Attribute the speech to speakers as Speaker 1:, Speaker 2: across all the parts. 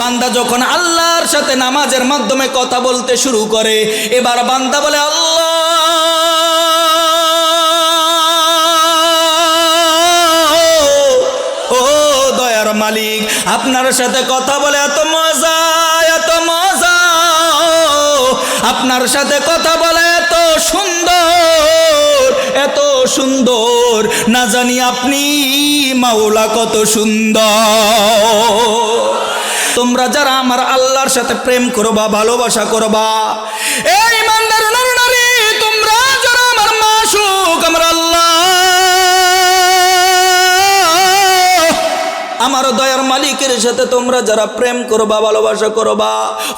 Speaker 1: বান্দা যখন আল্লাহর সাথে নামাজের মাধ্যমে কথা বলতে শুরু করে, এবার বান্দা বলে আল্লাহ ও দয়ার মালিক, আপনার সাথে কথা বলে এত মজা, এত মজা, আপনার সাথে কথা বলে এত সুন্দর, এত সুন্দর, না জানি আপনি মাওলা কত সুন্দর। তোমরা যারা আমার আল্লাহর সাথে প্রেম করবা, ভালোবাসা করবা, এই ইমানদার নারী, তোমরা যারা আমার মাশুক, আমার আল্লাহ, আমার দয়ার মালিকের সাথে তোমরা যারা প্রেম করবা, ভালোবাসা করবা,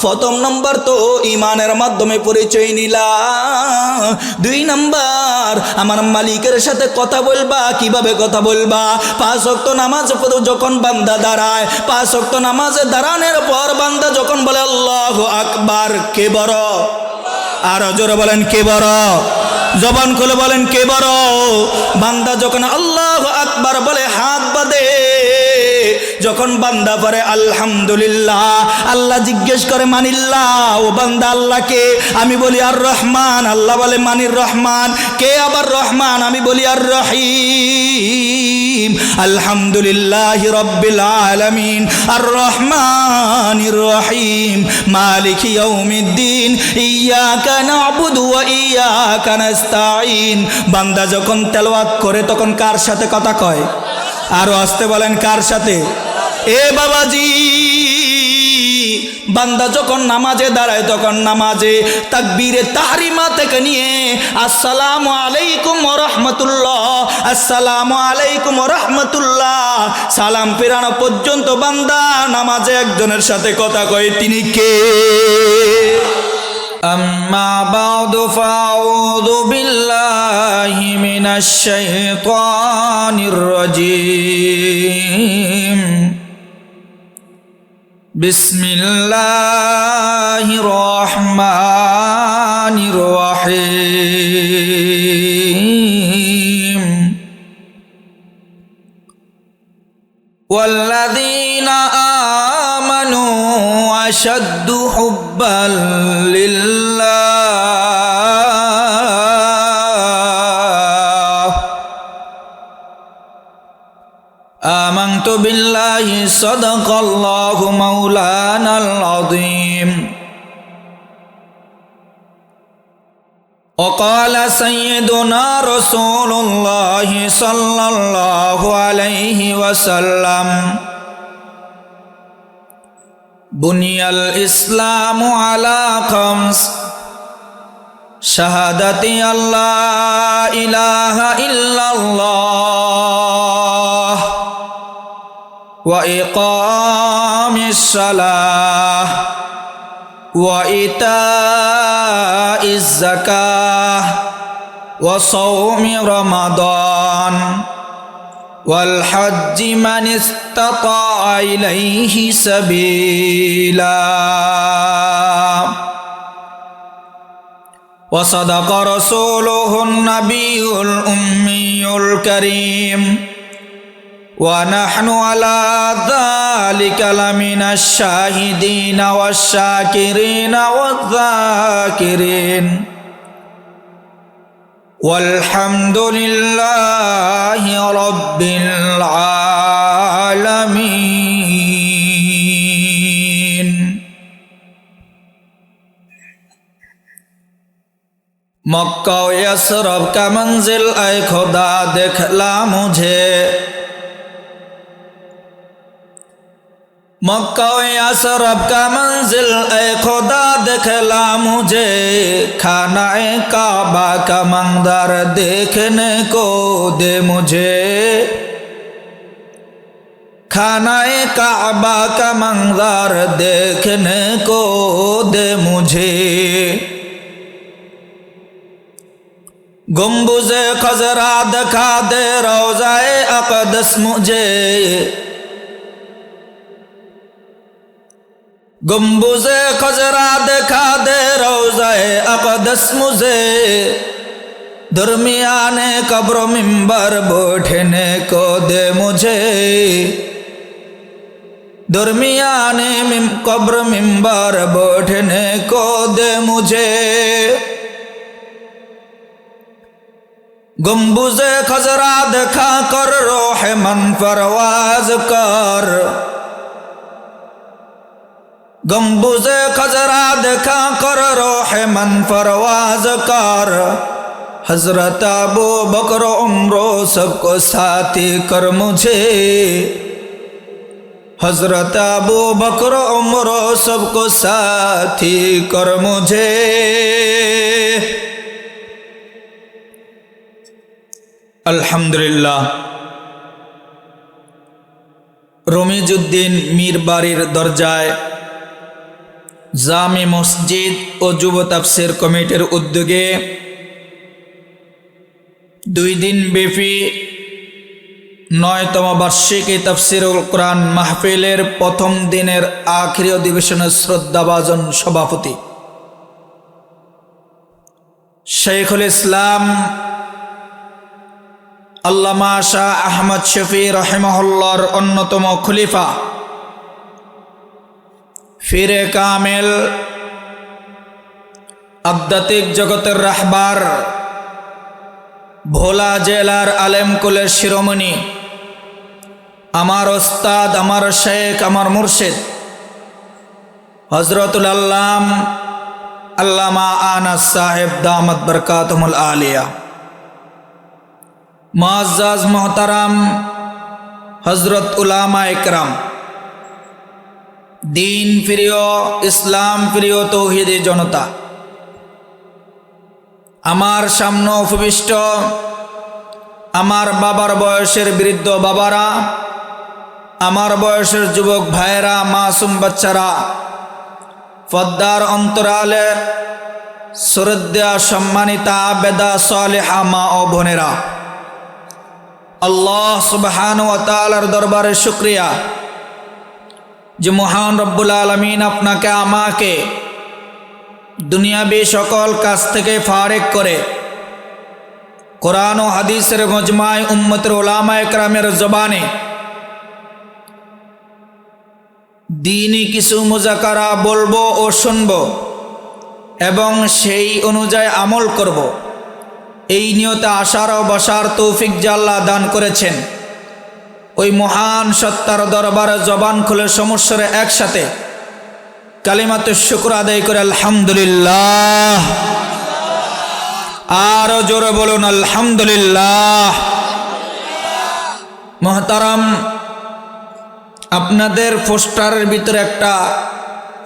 Speaker 1: প্রথম নম্বর তো ইমানের মাধ্যমে পরিচয় নিলা। 2 নম্বর আমার মালিকের সাথে কথা বলবা। কিভাবে কথা বলবা? 5 ওয়াক্ত নামাজ যখন বান্দা দাঁড়ায়, 5 ওয়াক্ত নামাজে দাঁড়ানোর পর বান্দা যখন বলে আল্লাহু আকবার, কে বড়? আর জোরে বলেন কে বড়? জবান খুলে বলেন কে বড়? বান্দা যখন আল্লাহু আকবার বলে হাত বাঁধে, যখন বান্দা পড়ে আলহামদুলিল্লাহ, আল্লাহ জিজ্ঞেস করে মানিল্লাহ, ও বান্দা আল্লাহকে? আমি বলি আর রহমান, আল্লাহ বলে মানির রহমান। কে আবার রহমান? আমি বলি আর রহিম। আলহামদুলিল্লাহি রাব্বিল আলামিন আর রহমানির রহিম মালিকি ইয়াউমিদ্দিন ইয়্যাকা না'বুদু ওয়া ইয়্যাকা নাস্তাঈন। বান্দা যখন তেলাওয়াত করে তখন কার সাথে কথা কয়? আরো আসতে বলেন কার সাথে? এ বাবাজি, বান্দা যখন নামাজে দাঁড়ায় তখন নামাজে তাকবীরে তাহরিমা থেকে নিয়ে আসসালামু আলাইকুম ওয়া রাহমাতুল্লাহ, আসসালামু আলাইকুম ওয়া রাহমাতুল্লাহ সালাম ফেরানো পর্যন্ত বান্দা নামাজে একজনের সাথে কথা কয়, তিনি কে? আম্মা বা'দু ফাউযু বিল্লাহি মিনাশ শাইতানির রাজীম। বিসমিল্লাহির রহমানির রহিম। ওয়াল্লাযীনা আমানু আশাদ্দু হুব্বান লিল্লাহ। আমানতু বিল্লাহি সাদাকাল্লাহু মাওলানাল আযীম। وقال سيدنا رسول الله صلى الله عليه وسلم بني الإسلام على 5: شهادة أن لا إله إلا الله وإقام الصلاة وإيتاء الزكاة وصوم رمضان والحج من استطاع إليه سبيلا. وصدق رسوله النبي الأمي الكريم ونحن على ذلك لمن الشاهدين والشاكرين والذاكرين والحمد لله رب العالمين. मक्का व यसरब का मंजिल ऐ खुदा दिखला मुझे, मक्का व यसरब का मंजिल ऐ खुदा दिखला मुझे, खाना काबा का मंजर देखने को दे मुझे, खाना काबा का मंजर देखने को दे मुझे। गुम्बुज़े खजरा दिखा दे रोज़ाए अक़दस मुझे, गुम्बुज़े खजरा दिखा दे रोज़ाए अक़दस मुझे, दरमियाने कब्र मिंबर बैठने को दे मुझे, दरमियाने कब्र मिंबर बैठने को दे मुझे, गुम्बुज़े खजरा दिखा कर रोह मन परवाज कर, गुम्बुज़े खजरा दिखा कर रोह मन परवाज कर, हजरत अबू बकर उम्रो सबको साथी कर मुझे, हजरत अबू बकर उम्रो सबको साथी कर मुझे। अल्हम्दुलिल्लाह। रमीजुद्दीन मीर बाड़ीर दरजाय जामी मस्जिद और जुब ताफसीर कमिटिर उद्योगे 2 दिन ব্যাপী 9তম বার্ষিকী তাফসীরুল কুরআন মাহফিলের প্রথম দিনের আখিরি অধিবেশনের শ্রদ্ধাভাজন সভাপতি শাইখুল ইসলাম আল্লামা শাহ আহমদ শফি রাহিমাহুল্লাহর অন্যতম খলিফা ফিরে কামেল আধ্যাত্মিক জগতের রাহবার ভোলা জেলার আলেমকুলের শিরোমণি আমার ওস্তাদ আমার শেখ আমার মুর্শিদ হযরতুল আল্লাম আল্লামা আনাস সাহেব দামাত বরকাতুহুল আলিয়া, মুআজ্জাজ মোহতারাম হযরত উলামা ইকরাম, দিন প্রিয় ইসলাম প্রিয় তৌহিদি জনতা, আমার সামনে উপবিষ্ট আমার বাবার বয়সের বৃদ্ধ বাবারা, আমার বয়সের যুবক ভাইয়েরা, মাসুম বাচ্চারা, পদ্মার অন্তরালে শ্রদ্ধা সম্মানিতা আবেদা সালেহা মা ও বোনেরা, আল্লাহ সুবহানাহু ওয়া তাআলার দরবারে শুকরিয়া যে মহান রব্বুল আলামিন আপনাকে আমাকে দুনিয়াবি সকল কাজ থেকে ফারেক করে কোরআন ও হাদিসের মজমায় উম্মতের উলামা একরামের জবানে দ্বীনি কিছু মুজাকারা বলবো ও শুনবো এবং সেই অনুযায়ী আমল করব, এই নিয়তে আশার ও বসার তৌফিক যে আল্লাহ দান করেছেন, ওই মহান সত্তার দরবারে জবান খুলে সমস্যারে একসাথে কালিমাতুশ শুকর আদায় করে আলহামদুলিল্লাহ, আরো জোরে বলুন আলহামদুলিল্লাহ। মুহতারাম, আপনাদের পোস্টারের ভিতরে একটা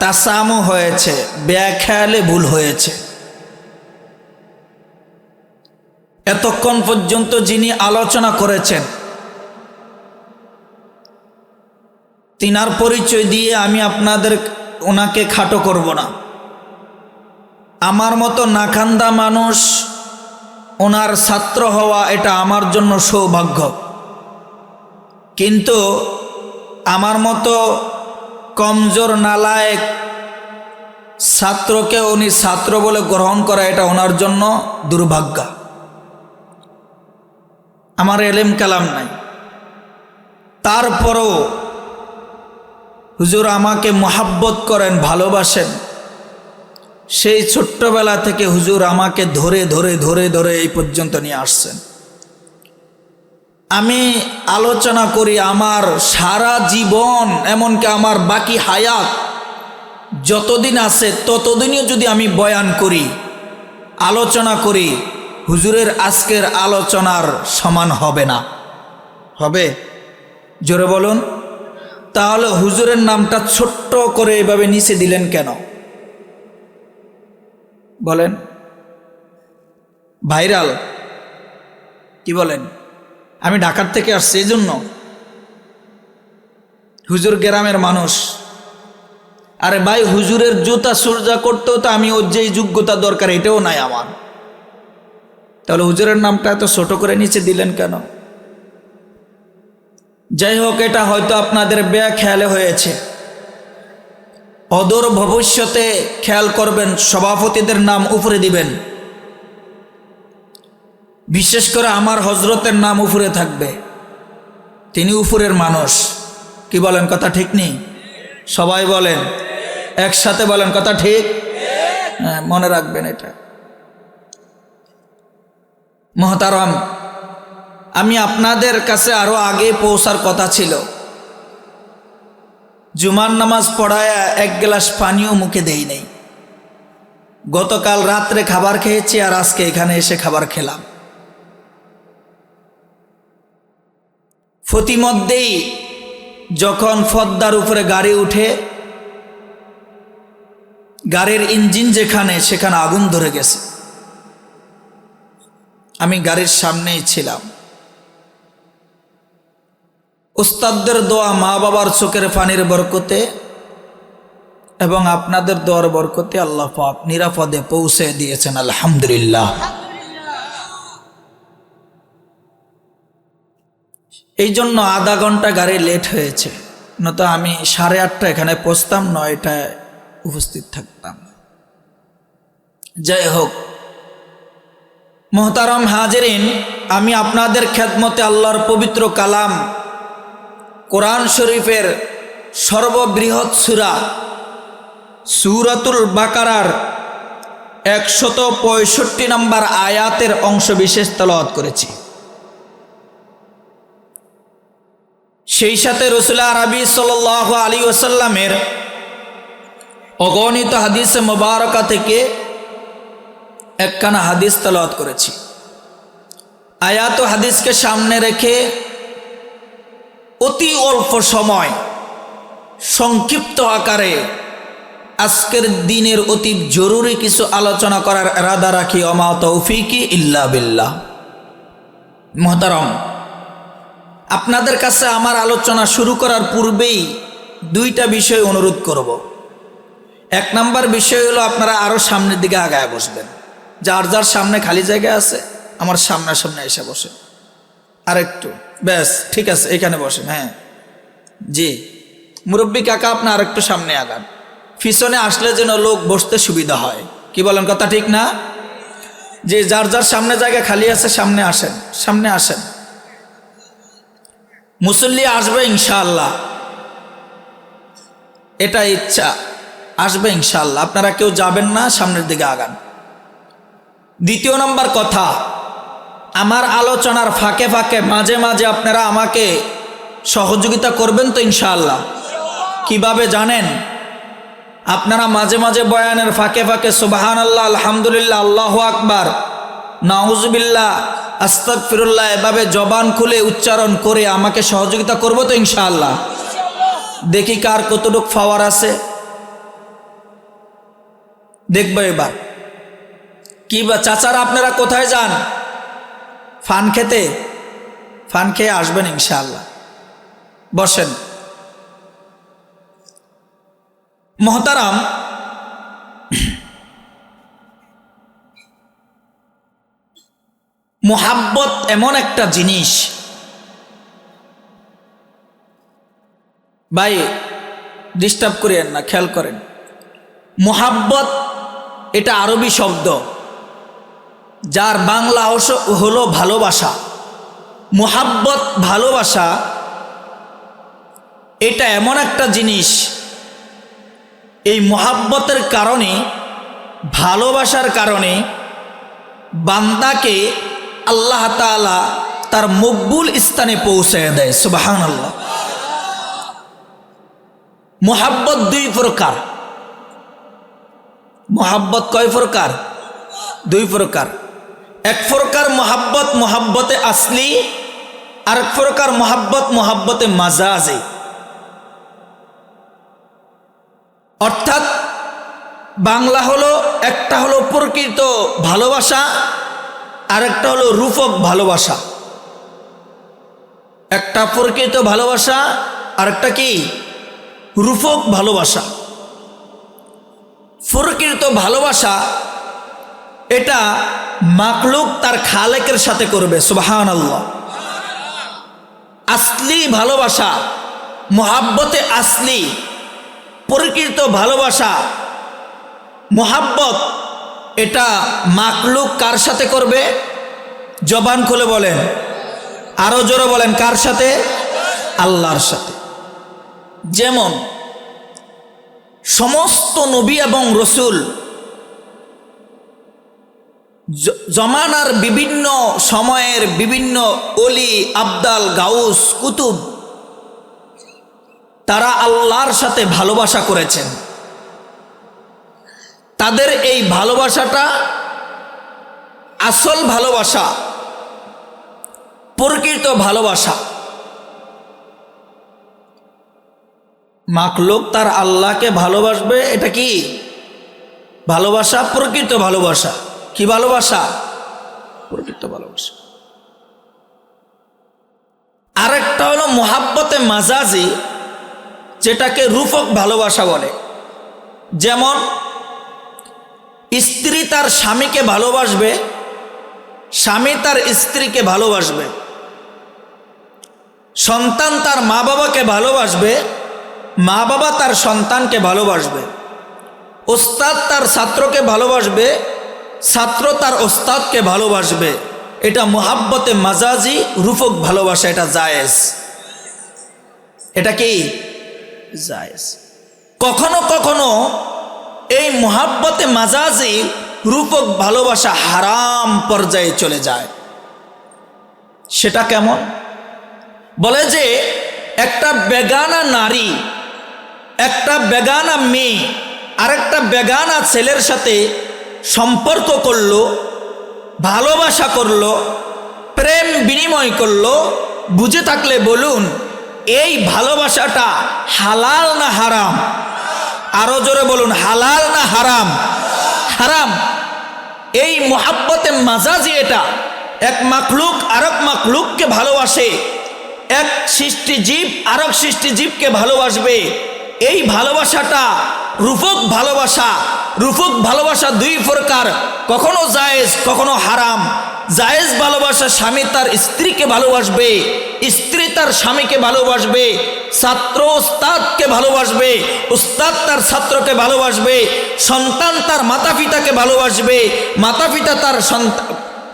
Speaker 1: তাসামু হয়েছে, ব্যাখ্যালে ভুল হয়েছে। এতক্ষণ পর্যন্ত যিনি আলোচনা করেছেন তিনার পরিচয় দিয়ে আমি আপনাদের ওনাকে খাটো করব না। আমার মতো নাখান্দা মানুষ ওনার ছাত্র হওয়া এটা আমার জন্য সৌভাগ্য, কিন্তু আমার মতো কমজোর নালায়েক ছাত্রকে উনি ছাত্র বলে গ্রহণ করা এটা ওনার জন্য দুর্ভাগ্য। আমার এলেম কালাম নাই, তারপরও হুজুর আমাকে মোহাব্বত করেন, ভালোবাসেন। সেই ছোট্টবেলা থেকে হুজুর আমাকে ধরে ধরে ধরে ধরে এই পর্যন্ত নিয়ে আসছেন। আমি আলোচনা করি আমার সারা জীবন, এমনকি আমার বাকি হায়াত যতদিন আছে ততদিনও যদি আমি বয়ান করি, আলোচনা করি, হুজুরের আজকের আলোচনার সমান হবে না। হবে? জোরে বলুন। তাহলে হুজুরের নামটা ছোট্ট করে এভাবে নিচে দিলেন কেন বলেন? ভাইরাল কি বলেন? আমি ঢাকার থেকে আসছি, এই জন্য। হুজুর গ্রামের মানুষ। আরে ভাই, হুজুরের জুতা সুরজা করতেও তো আমি ওর যে যোগ্যতা দরকার এটাও নাই আমার, তাহলে হুজুরের নামটা এত ছোট করে নিচে দিলেন কেন? যাই হোক, এটা হয়তো আপনাদের বেখেয়ালে হয়েছে। অদূর ভবিষ্যতে খেয়াল করবেন, সভাপতিদের নাম উপরে দিবেন, বিশেষ করে আমার হজরতের নাম উপরে থাকবে। তিনি উপরের মানুষ। কি বলেন? কথা ঠিক নেই? সবাই বলেন, একসাথে বলেন, কথা ঠিক? হ্যাঁ, মনে রাখবেন এটা। মহতারাম, আমি আপনাদের কাছে আরো আগে পৌঁছার কথা ছিল। জুমার নামাজ পড়ায় এক গ্লাস পানিও মুখে দেই নাই। গতকাল রাত্রে খাবার খেয়েছি আর আজকে এখানে এসে খাবার খেলাম। প্রতিমধ্যেই যখন পদ্মার উপরে গাড়ি উঠে, গাড়ির ইঞ্জিন যেখানে, সেখানে আগুন ধরে গেছে। আমি গাড়ির সামনেই ছিলাম। উস্তাদদের দোয়া, মা বাবার চোখের পানির বরকতে এবং আপনাদের দোয়ার বরকতে আল্লাহ পাক নিরাপদে পৌঁছে দিয়েছেন, আলহামদুলিল্লাহ। এই জন্য আধা ঘন্টা গাড়ি লেট হয়েছে, নয়তো আমি 8:30 এখানে পৌঁছতাম, 9টায় উপস্থিত থাকতাম। যাই হোক, মোহতারাম হাজিরিন, আমি আপনাদের খেদমতে আল্লাহর পবিত্র কালাম কোরআন শরীফের সর্ববৃহৎ সূরা সূরাতুল বাকারার 165 নম্বর আয়াতের অংশ বিশেষ তেলাওয়াত করেছি। সেই সাথে রাসূল আরবি সাল্লাল্লাহু আলাইহি ওয়াসাল্লামের অগণিত হাদিসে মুবারাকা থেকে একখানা হাদিস তেলাওয়াত করেছি। আয়াত ও হাদিসকে সামনে রেখে অতি অল্প সময় সংক্ষিপ্ত আকারে আজকের দিনের অতি জরুরি কিছু আলোচনা করার ইরাদা রাখি। ওমা তৌফিকি ইল্লা বিল্লাহ। মুহতারাম, আপনাদের কাছে আমার আলোচনা শুরু করার পূর্বেই দুইটা বিষয় অনুরোধ করব। এক নাম্বার বিষয় হলো, আপনারা আরো সামনের দিকে আগায় বসবেন। যার যার সামনে খালি জায়গা আছে, আমার সামনে এসে বসে। আরেকটু, ব্যাস, ঠিক আছে, এখানে বসেন। হ্যাঁ জি, মুরব্বী কাকা, আপনি আরেকটু সামনে আগান, পিছনে আসলে যেন লোক বসতে সুবিধা হয়। কি বলেন, কথা ঠিক না? যে যার যার সামনে জায়গা খালি আছে, সামনে আসেন, সামনে আসেন। মুসল্লি আসবে ইনশাআল্লাহ, এটা ইচ্ছা, আসবে ইনশাআল্লাহ। আপনারা কেউ যাবেন না, সামনের দিকে আগান। দ্বিতীয় নম্বর কথা, আমার আলোচনার ফাঁকে ফাঁকে মাঝে মাঝে আপনারা আমাকে সহযোগিতা করবেন তো ইনশাআল্লাহ। কিভাবে জানেন? আপনারা মাঝে মাঝে বয়ানের ফাঁকে ফাঁকে সুবহানাল্লাহ, আলহামদুলিল্লাহ, আল্লাহু আকবার, নাউজুবিল্লাহ, আস্তাগফিরুল্লাহ এভাবে জবান খুলে উচ্চারণ করে আমাকে সহযোগিতা করবো তো ইনশাআল্লাহ। দেখি কার কতটুক পাওয়ার আছে, দেখবো এবার। কি বা চাচারা, আপনারা কোথায় যান? ফান খেতে? ফান খেয়ে আসবেন ইনশাআল্লাহ। বসেন। মহতারাম, মোহাব্বত এমন একটা জিনিস, ভাই ডিস্টার্ব করেন না, খেয়াল করেন। মোহাব্বত এটা আরবি শব্দ, যার বাংলা হলো ভালোবাসা। মোহাব্বত, ভালোবাসা, এটা এমন একটা জিনিস, এই মোহাব্বতের কারণে, ভালোবাসার কারণে বান্দাকে আল্লাহ তাআলা তার মকবুল স্থানে পৌঁছে দেয়। সুবহানাল্লাহ। মোহাব্বত দুই প্রকার। মোহাব্বত কয় প্রকার? দুই প্রকার। এক প্রকার মোহাব্বত, মোহাব্বতে আসলি, আর এক প্রকার মোহাব্বত, মোহাব্বতে মাজাজি। অর্থাৎ বাংলা হলো, একটা হলো প্রকৃত ভালোবাসা, আর একটা হলো রূপক ভালোবাসা। একটা প্রকৃত ভালোবাসা, আর একটা কি? রূপক ভালোবাসা। প্রকৃত ভালোবাসা এটা মাখলুক তার খালেকের সাথে করবে, সুবহানাল্লাহ। আসলি ভালোবাসা, মোহাব্বতে আসলি, প্রকৃত ভালোবাসা, মোহাব্বত, এটা মাখলুক কার সাথে করবে? জবান খুলে বলেন, আরো জোরে বলেন, কার সাথে? আল্লাহর সাথে। যেমন সমস্ত নবী এবং রসুল, জমানার বিভিন্ন সময়ের বিভিন্ন অলি, আবদাল, গাউস, কুতুব, তারা আল্লাহর সাথে ভালোবাসা করেছেন। তাদের এই ভালোবাসাটা আসল ভালোবাসা, প্রকৃত ভালোবাসা। মাখলুক তার আল্লাহকে ভালোবাসবে, এটা কি ভালোবাসা? প্রকৃত ভালোবাসা। কি ভালোবাসা? প্রকৃত ভালোবাসা। আরেকটা হলো মুহাব্বতে মাজাজি, যেটাকে রূপক ভালোবাসা বলে। যেমন স্ত্রী তার স্বামীকে ভালোবাসবে, স্বামী তার স্ত্রীকে ভালোবাসবে, সন্তান তার মা বাবাকে ভালোবাসবে, মা বাবা তার সন্তানকে ভালোবাসবে, ওস্তাদ তার ছাত্রকে ভালোবাসবে, ছাত্র তার ওস্তাদকে ভালোবাসবে। এটা মুহাব্বতে মাজাজি, রূপক ভালোবাসা। এটা জায়েজ। এটা কি জায়েজ। কখনো কখনো এই মুহাব্বতে মাজাজি, রূপক ভালোবাসা হারাম পর্যায়ে চলে যায়। সেটা কেমন? বলে যে একটা বেগানা নারী, একটা বেগানা মেয়ে আরেকটা বেগানা ছেলের সাথে সম্পর্ক করলো, ভালোবাসা করলো, প্রেম বিনিময় করলো, বুঝে থাকলে বলুন এই ভালোবাসাটা হালাল না হারাম? আরো জোরে বলুন, হালাল না হারাম? হারাম। এই মুহাব্বতে মাজাজি, এটা এক মাখলুক আরেক মাখলুককে ভালোবাসে, এক সৃষ্টিজীব আরেক সৃষ্টিজীবকে ভালোবাসবে। এই ভালোবাসাটা রূপক ভালোবাসা। রূপক ভালোবাসা দুই প্রকার, কখনো জায়েজ কখনো হারাম। জায়েজ ভালোবাসা, স্বামী তার স্ত্রীকে ভালোবাসবে, স্ত্রী তার স্বামীকে ভালোবাসবে, ছাত্র ওস্তাদকে ভালোবাসবে, ওস্তাদ তার ছাত্রকে ভালোবাসবে, সন্তান তার মাতা পিতাকে ভালোবাসবে, মাতা পিতা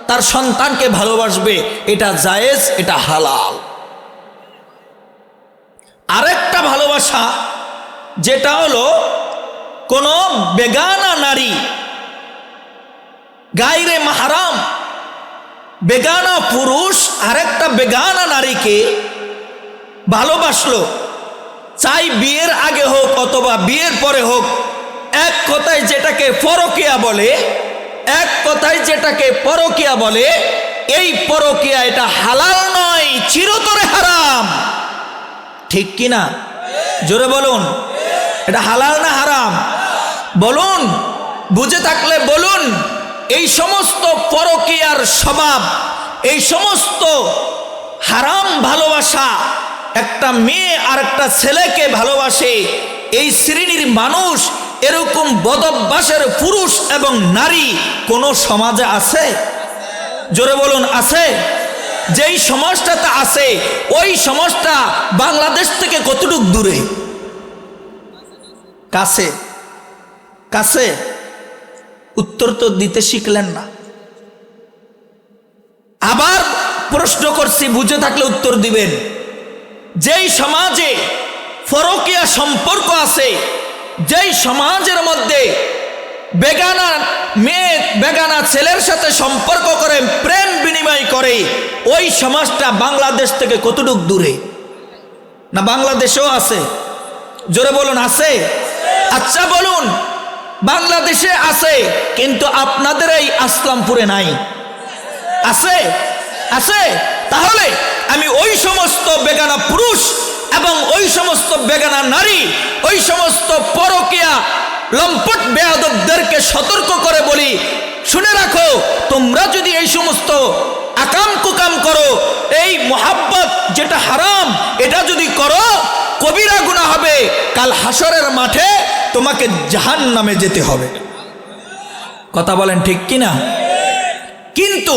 Speaker 1: তার সন্তানকে ভালোবাসবে। এটা জায়েজ, এটা হালাল। আরেকটা ভালোবাসা যেটা হলো কোন বেগানা নারী, গায়রে মাহরাম বেগানা পুরুষ আরেকটা বেগানা নারীকে ভালোবাসলো, চাই বিয়ের আগে হোক অথবা বিয়ের পরে হোক। এক কথায় যেটাকে পরকিয়া বলে, এক কথায় যেটাকে পরকিয়া বলে, এই পরকিয়া এটা হালাল নয়, চিরতরে হারাম। ঠিক কিনা? জোরে বলুন, এটা হালাল না হারাম? বলুন, বুঝে থাকলে বলুন। এই সমস্ত পরকীয়ার স্বভাব, এই সমস্ত হারাম ভালোবাসা, একটা মেয়ে আর একটা ছেলেকে ভালোবাসে, এই শ্রেণীর মানুষ, এরকম বদভ্যাসের পুরুষ এবং নারী কোন সমাজে আছে? জোরে বলুন, আছে? যেই সমাজটাতে আছে, ওই সমাজটা বাংলাদেশ থেকে কতটুক দূরে? কাছে? কাছে? উত্তর তো দিতে শিখলেন না। আবার প্রশ্ন করছি, বুঝে থাকলে উত্তর দিবেন। যেই সমাজে পরকীয়া সম্পর্ক আছে, যেই সমাজের মধ্যে বেগানা মেয়ে বেগানা ছেলের সাথে সম্পর্ক করে, প্রেম বিনিময় করে, ওই সমাজটা বাংলাদেশ থেকে কতটুক দূরে? না বাংলাদেশেও আছে? জোরে বলুন, আছে? আচ্ছা বলুন, বাংলাদেশে আছে কিন্তু আপনাদের এই আসলামপুরে নাই? আছে? আছে? তাহলে আমি ওই সমস্ত বেগানা পুরুষ এবং ওই সমস্ত বেগানা নারী, ওই সমস্ত পরকীয়া লম্পট বেয়াদবদেরকে সতর্ক করে বলি, শুনে রাখো, তোমরা যদি এই সমস্ত আকাম কুকাম করো, এই মোহাব্বত যেটা হারাম, এটা যদি করো, কবিরা গুনাহ হবে। কাল হাসরের মাঠে তোমাকে জাহান্নামে যেতে হবে। কথা বলেন ঠিক কিনা? কিন্তু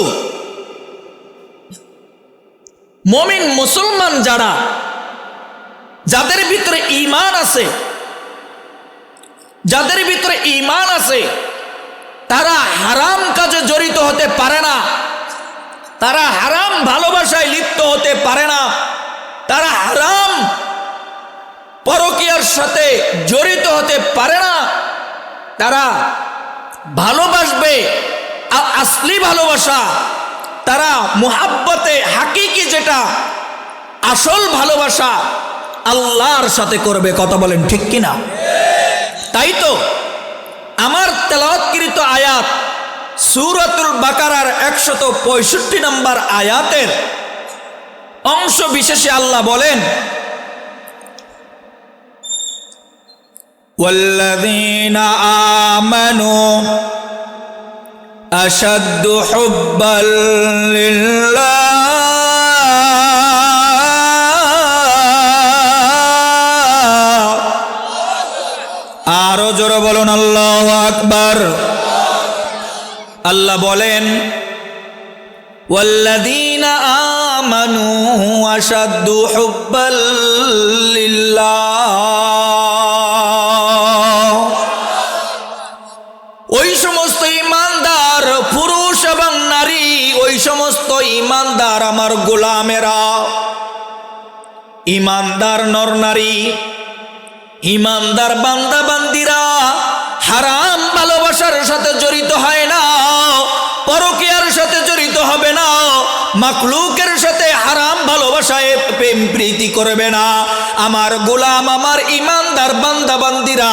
Speaker 1: মুমিন মুসলমান যারা, যাদের ভিতরে ঈমান আছে, যাদের ভিতরে ঈমান আছে, তারা হারাম কাজে জড়িত হতে পারে না, তারা হারাম ভালোবাসায় লিপ্ত হতে পারে না, তারা হারাম পরকীয়ার সাথে জড়িত হতে পারে না, তারা ভালোবাসবে আসলি ভালোবাসা, তারা মুহাব্বতে হাকিকি যেটা আসল ভালোবাসা আল্লাহর সাথে করবে। কথা বলেন ঠিক কিনা? তাই তো আমার তেলাওয়াতকৃত আয়াত সূরাতুল বাকারার 165 নম্বর আয়াতের অংশ বিশেষে আল্লাহ বলেন, ওয়াল্লাযীনা আমানু আশাদ্দু হুব্বাল লিল্লাহ। আরো জোরে বলুন আল্লাহু আকবার। আল্লাহ বলেন, ওয়াল্লাযীনা আমানু আশাদ্দু হুব্বাল লিল্লাহ। ওই সমস্ত ঈমানদার পুরুষ এবং নারী, ওই সমস্ত ঈমানদার আমার গোলামেরা, ঈমানদার নর নারী, ঈমানদার বান্দা বান্দিরা হারাম ভালোবাসার সাথে জড়িত হয় না, পরকীয়ার সাথে জড়িত হবে না, মাখলুকের সাথে হারাম ভালোবাসায় প্রেম প্রীতি করবে না। আমার গোলাম, আমার ঈমানদার বান্দা বান্দিরা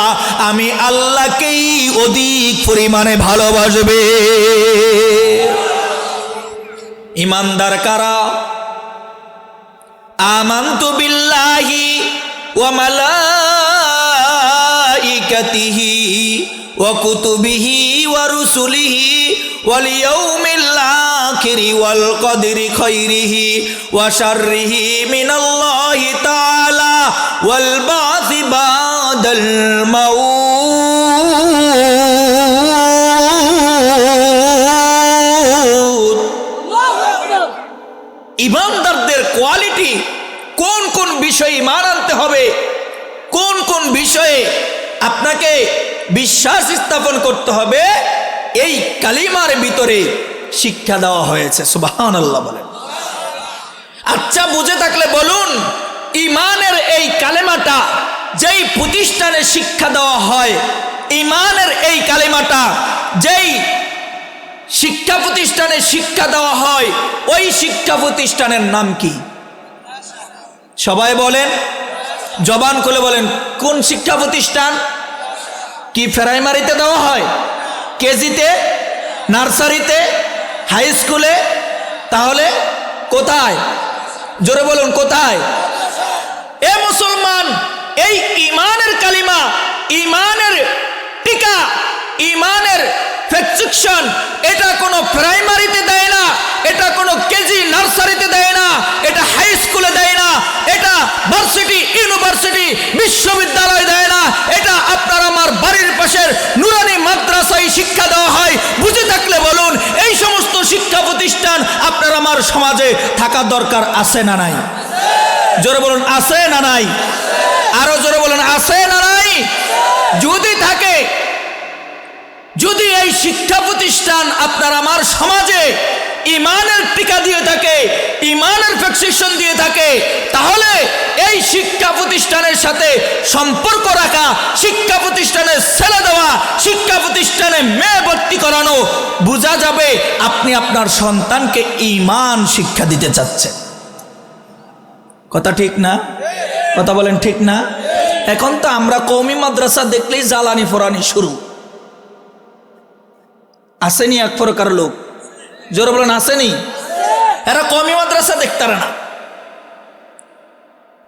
Speaker 1: আমি আল্লাহকেই অধিক পরিমাণে ভালোবাসবে। ঈমানদার কারা? আমানতু বিল্লাহি ওয়া মালাইকাতিহি ওয়া কুতুবিহি ওয়া রুসুলিহি ওয়াল ইয়াউমিল আখিরি ওয়াল কদরি খাইরিহি ওয়া শাররিহি মিনাল্লাহি তাআলা ওয়াল বাসি বাদাল মাউত। ঈমানদারদের কোয়ালিটি, কোন কোন বিষয়ে ঈমান আনতে হবে, কোন কোন বিষয়ে আপনাকে বিশ্বাস স্থাপন করতে হবে, এই কালিমার ভিতরে শিক্ষা দেওয়া হয়েছে। সুবহানাল্লাহ বলেন। আচ্ছা, বুঝে থাকলে বলুন, ঈমানের এই কালেমাটা যেই প্রতিষ্ঠানে শিক্ষা দেওয়া হয়, ঈমানের এই কালেমাটা যেই শিক্ষা প্রতিষ্ঠানে শিক্ষা দেওয়া হয়, ওই শিক্ষা প্রতিষ্ঠানের নাম কি? সবাই বলেন, জবান খুলে বলেন, কোন শিক্ষা প্রতিষ্ঠান? কি প্রাইমারিতে দেওয়া হয়? কেজিতে, নার্সারিতে, হাই স্কুলে? তাহলে কোথায়? জোরে বলুন, কোথায়? এ মুসলমান, এই ঈমানের কালিমা, ঈমানের টিকা, ঈমানের প্রেসক্রিপশন, এটা কোনো প্রাইমারিতে দেয় না, এটা কোনো কেজি নার্সারিতে দেয় না, এটা হাই স্কুলে দেয় না, এটা ভার্সিটি ইউনিভার্সিটি বিশ্ববিদ্যালয় দেয় না, এটা আপনার আমার বাড়ির পাশের নুরানি মাদ্রাসায় শিক্ষা দেওয়া হয়। বুঝে থাকলে বলুন, এই সমস্ত শিক্ষা প্রতিষ্ঠান আপনার আমার সমাজে থাকা দরকার আছে না নাই? জোরে বলুন, আছে না নাই? আরো জোরে বলুন, আছে না নাই? যদি থাকে, যদি এই শিক্ষা প্রতিষ্ঠান আপনার আমার সমাজে ঈমানের টিকা দিয়ে থাকে, ঈমানের প্রেসক্রিপশন দিয়ে থাকে, তাহলে এই শিক্ষা প্রতিষ্ঠানের সাথে সম্পর্ক রাখা, শিক্ষা প্রতিষ্ঠানে ছেলে দেওয়া, শিক্ষা প্রতিষ্ঠানে মেয়ে ভর্তি করানো, বোঝা যাবে আপনি আপনার সন্তানকে ঈমান শিক্ষা দিতে চাচ্ছেন। কথা ঠিক না? কথা বলেন ঠিক না? এখন তো আমরা কওমি মাদ্রাসা দেখলেই জ্বালানি ফোরানি শুরু। আসেনি এক প্রকার লোক, জোরে বলেন আসেনি? এরা কওমি মাদ্রাসা দেখতে না।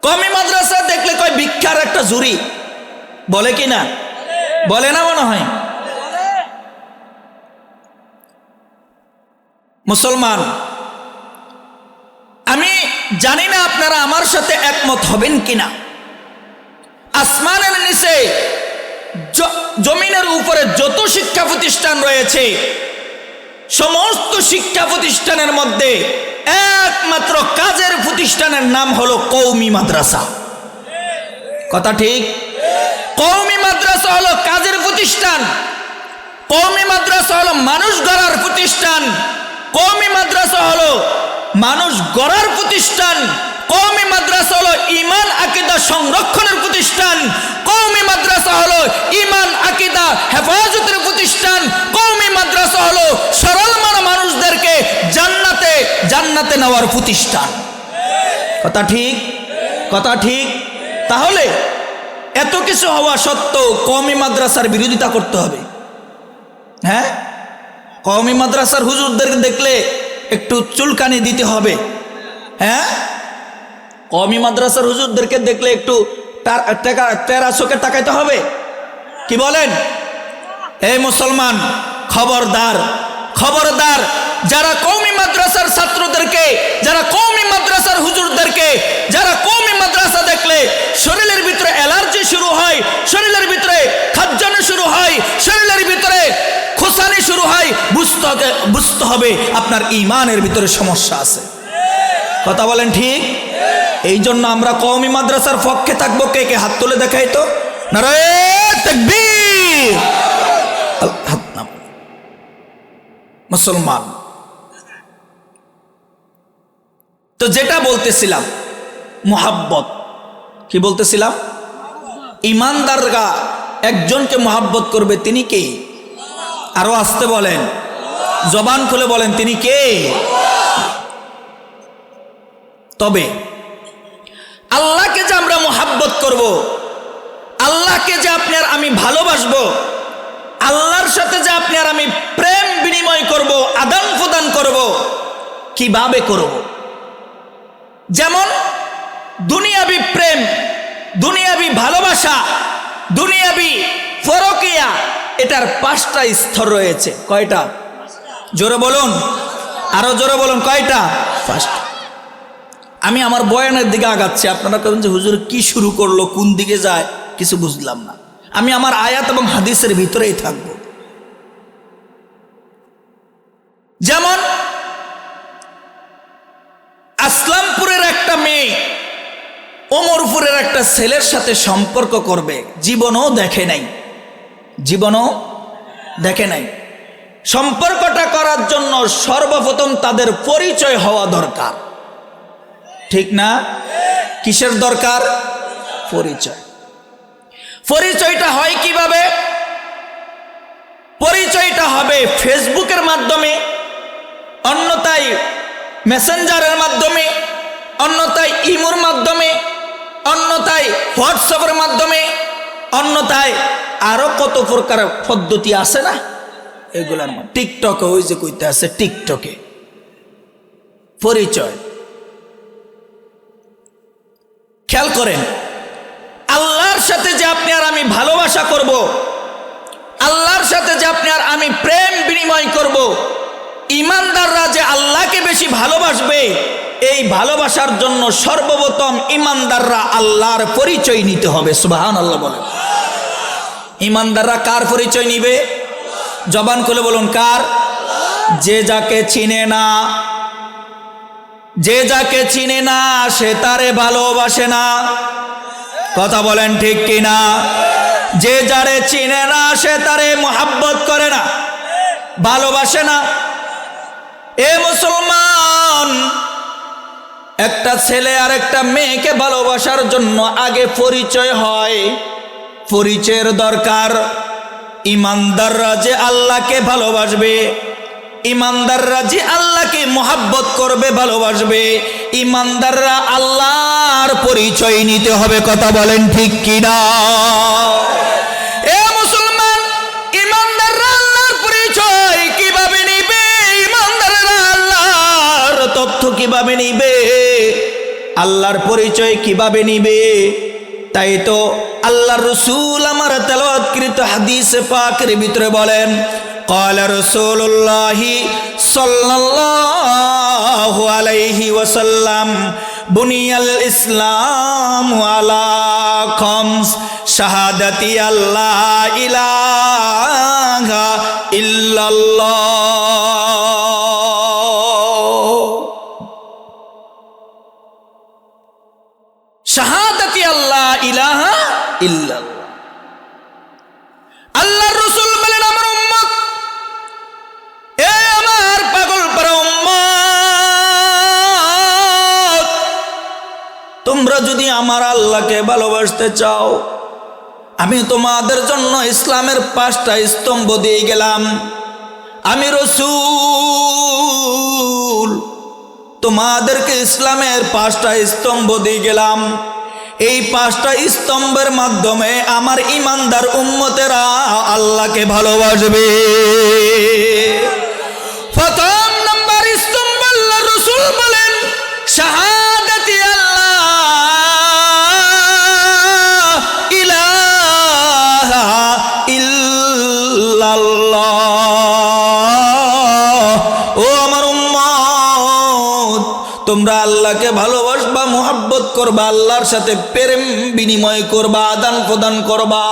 Speaker 1: কওমি মাদ্রাসা দেখলে কয় ভিক্ষার একটা জুরি, বলে কি না? বলে না মনে হয়? মুসলমান, আমি জানি না আপনারা আমার সাথে একমত হবেন কিনা। আসমানের নিচে জমিনের উপরে যত শিক্ষা প্রতিষ্ঠান রয়েছে, সমস্ত শিক্ষা প্রতিষ্ঠানের মধ্যে একমাত্র কাজের প্রতিষ্ঠানের নাম হলো কওমি মাদ্রাসা। কথা ঠিক? কওমি মাদ্রাসা হলো কাজের প্রতিষ্ঠান, কওমি মাদ্রাসা হলো মানুষ গড়ার প্রতিষ্ঠান, কওমি মাদ্রাসা হলো মানুষ গড়ার প্রতিষ্ঠান, কওমি মাদ্রাসা হলো ঈমান আকীদা সংরক্ষণের প্রতিষ্ঠান, কওমি মাদ্রাসা হলো ঈমান আকীদা হেফাজতের প্রতিষ্ঠান, কওমি মাদ্রাসা হলো সরল মানুষদেরকে জান্নাতে নেওয়ার প্রতিষ্ঠান। কথা ঠিক, কথা ঠিক। তাহলে এত কিছু হওয়া সত্ত্বেও কওমি মাদ্রাসার বিরোধিতা করতে হবে। হ্যাঁ, কওমি মাদ্রাসার হুজুরদেরকে দেখলে একটু চুলকানি দিতে হবে। হ্যাঁ, কওমি মাদ্রাসার হুজুরদেরকে দেখলে একটু তেরা চোখে তাকাইতে হবে। কি বলেন? এই মুসলমান, খবরদার, খবরদার, যারা কওমি মাদ্রাসার ছাত্রদেরকে, যারা কওমি মাদ্রাসার হুজুরদেরকে, যারা কওমি মাদ্রাসা দেখলে শরীরের ভিতরে অ্যালার্জি শুরু হয়, শরীরের ভিতরে খাদ্যান্ন শুরু হয়, শরীরের ভিতরে খোসানি শুরু হয়, বুঝতে হবে আপনার ঈমানের ভিতরে সমস্যা আছে। কথা বলেন ঠিক? এই জন্য আমরা কওমি মাদ্রাসার পক্ষে থাকবো। কে কে হাত তুলে দেখাই তো। নারায়ে তাকবীর। হাত নাম। মুসলমান, তো যেটা বলতেছিলাম মুহাব্বত, কি বলতেছিলাম? ঈমানদাররা একজনকে মুহাব্বত করবে, তিনি কে? আরো আসতে বলেন, জবান খুলে বলেন, তিনি কে? তবে আল্লাহকে যে আমরা মুহাব্বত করব, আল্লাহকে যে আপনি আর আমি ভালোবাসবো, আল্লাহর সাথে যে আপনি আর আমি প্রেম বিনিময় করব, আদান প্রদান করব, কিভাবে করব? যেমন দুনিয়াবি প্রেম, দুনিয়াবি ভালোবাসা, দুনিয়াবি ফরকিয়া, এটার 5টা স্তর রয়েছে। কয়টা? জোরে বলুন, আরো জোরে বলুন, কয়টা? 5টা। আমি আমার বয়ানের দিকে আগাচ্ছি, আপনারা কেমন যে হুজুর কি শুরু করলো, কোন দিকে যায় কিছু বুঝলাম না। আমি আমার আয়াত এবং হাদিসের ভিতরেই থাকব। যেমন আসলামপুরের একটা মেয়ে ওমরপুরের একটা ছেলের সাথে সম্পর্ক করবে, জীবনও দেখে নাই, জীবনও দেখে নাই। সম্পর্কটা করার জন্য সর্বপ্রথম তাদের পরিচয় হওয়া দরকার, ঠিক না? কিসের দরকার? পরিচয়। পরিচয়টা হয় কিভাবে? পরিচয়টা হবে ফেসবুকের মাধ্যমে, অন্যথায় মেসেঞ্জারের মাধ্যমে, অন্যথায় ইমোর মাধ্যমে, অন্যথায় হোয়াটসঅ্যাপের মাধ্যমে, অন্যথায় আরো কত প্রকার পদ্ধতি আছে না, এগুলার মধ্যে টিকটকে, ওই যে কইতে আছে টিকটকে পরিচয়। খেয়াল করেন, আল্লাহর সাথে যে আপনি আর আমি ভালোবাসা করব, আল্লাহর সাথে যে আপনি আর আমি প্রেম বিনিময় করব, ঈমানদাররা যে আল্লাহকে বেশি ভালোবাসবে, এই ভালোবাসার জন্য সর্বপ্রথম ঈমানদাররা আল্লাহর পরিচয় নিতে হবে। সুবহানাল্লাহ বলেন। ঈমানদাররা কার পরিচয় নিবে? জবান খুলে বলুন, কার? যে যাকে চিনে না, যে যাকে চিনে না সে তারে ভালোবাসে না। কথা বলেন ঠিক কিনা? যে যারে চিনে না সে তারে মুহাব্বত করে না, ভালোবাসে না। এ মুসলমান, একটা ছেলে আর একটা মেয়েকে ভালোবাসার জন্য আগে পরিচয় হয়, পরিচয়ের দরকার। ঈমানদাররা যে আল্লাহকে ভালোবাসবে, ঈমানদাররা যে আল্লাহকে মুহাব্বত করবে, ভালোবাসবে, ঈমানদাররা আল্লাহর পরিচয় নিতে হবে। কথা বলেন ঠিক কিনা? এ মুসলমান, ঈমানদাররা আল্লাহর পরিচয় কিভাবে নিবে? ঈমানদাররা আল্লাহর তথ্য কিভাবে নিবে? আল্লাহর পরিচয় কিভাবে নিবে? তাই তো আল্লাহর রাসূল আমার তেলাওয়াতকৃত হাদিসে পাকের ভিতরে বলেন, قال رسول الله صلى الله عليه وسلم بني الإسلام على خمس شهادة لا إله إلا الله شهادة لا إله إلا الله। আল্লাহর রাসূল বলেন, আমার উম্মত, এ আমার পাগল পারা উম্মত, আমার আল্লাহকে ভালোবাসতে চাও, আমি তোমাদের জন্য ইসলামের 5টা স্তম্ভ দিয়ে গেলাম। আমি রাসূল তোমাদেরকে ইসলামের 5টা স্তম্ভ দিয়ে গেলাম। এই 5টা স্তম্ভের মাধ্যমে আমার ঈমানদার উম্মতেরা আল্লাহকে ভালোবাসবে। প্রথম নাম্বার স্তম্ভ আল্লাহ রাসূল বলেন শাহাদাতি আল্লাহ ইলাহা ইল্লাল্লাহ। ও আমার উম্মত, তোমরা আল্লাহকে ভালোবাসবা, মুহাব্বত করবা, আল্লাহর সাথে প্রেম বিনিময় করবা, আদান প্রদান করবা।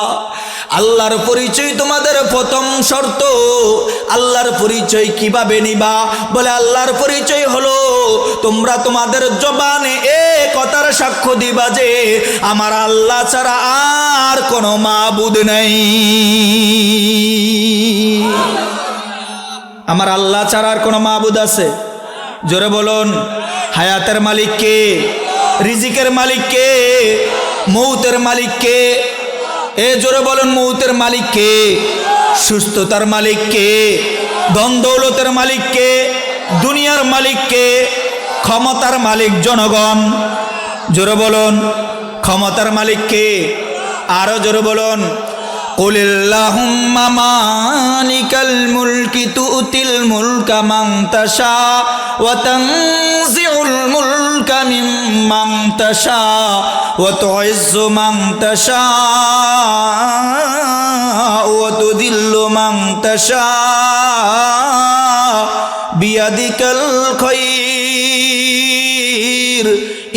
Speaker 1: আল্লাহর পরিচয় তোমাদের প্রথম শর্ত। আল্লাহর পরিচয় কিভাবে নিবা? বলে আল্লাহর পরিচয় হলো তোমরা তোমাদের জবানে এ কথার সাক্ষ্য দিবা যে আমার আল্লাহ ছাড়া আর কোনো মাবুদ নাই। আমার আল্লাহ ছাড়া আর কোনো মাবুদ আছে? জোরে বলুন। হায়াতের মালিক কে? রিজিকের মালিক কে? মৌতের মালিক কে? এ জোরে বলুন, মৌতের মালিক কে? সুস্থতার মালিক কে? ধন দৌলতের মালিক কে? দুনিয়ার মালিক কে? ক্ষমতার মালিক জনগণ। জোরে বলুন, ক্ষমতার মালিক কে? আরো জোরে বলুন, কুলিল্লাহুম্মা মালিকাল মুলকি তুতিল মুলকা মান তাশা ওয়া তানজিউল মুলকা মিম্মান তাশা ওয়া তুইজ্জু মান তাশা ওয়া তুদিল্লু মান তাশা বিয়াদিকাল খায়র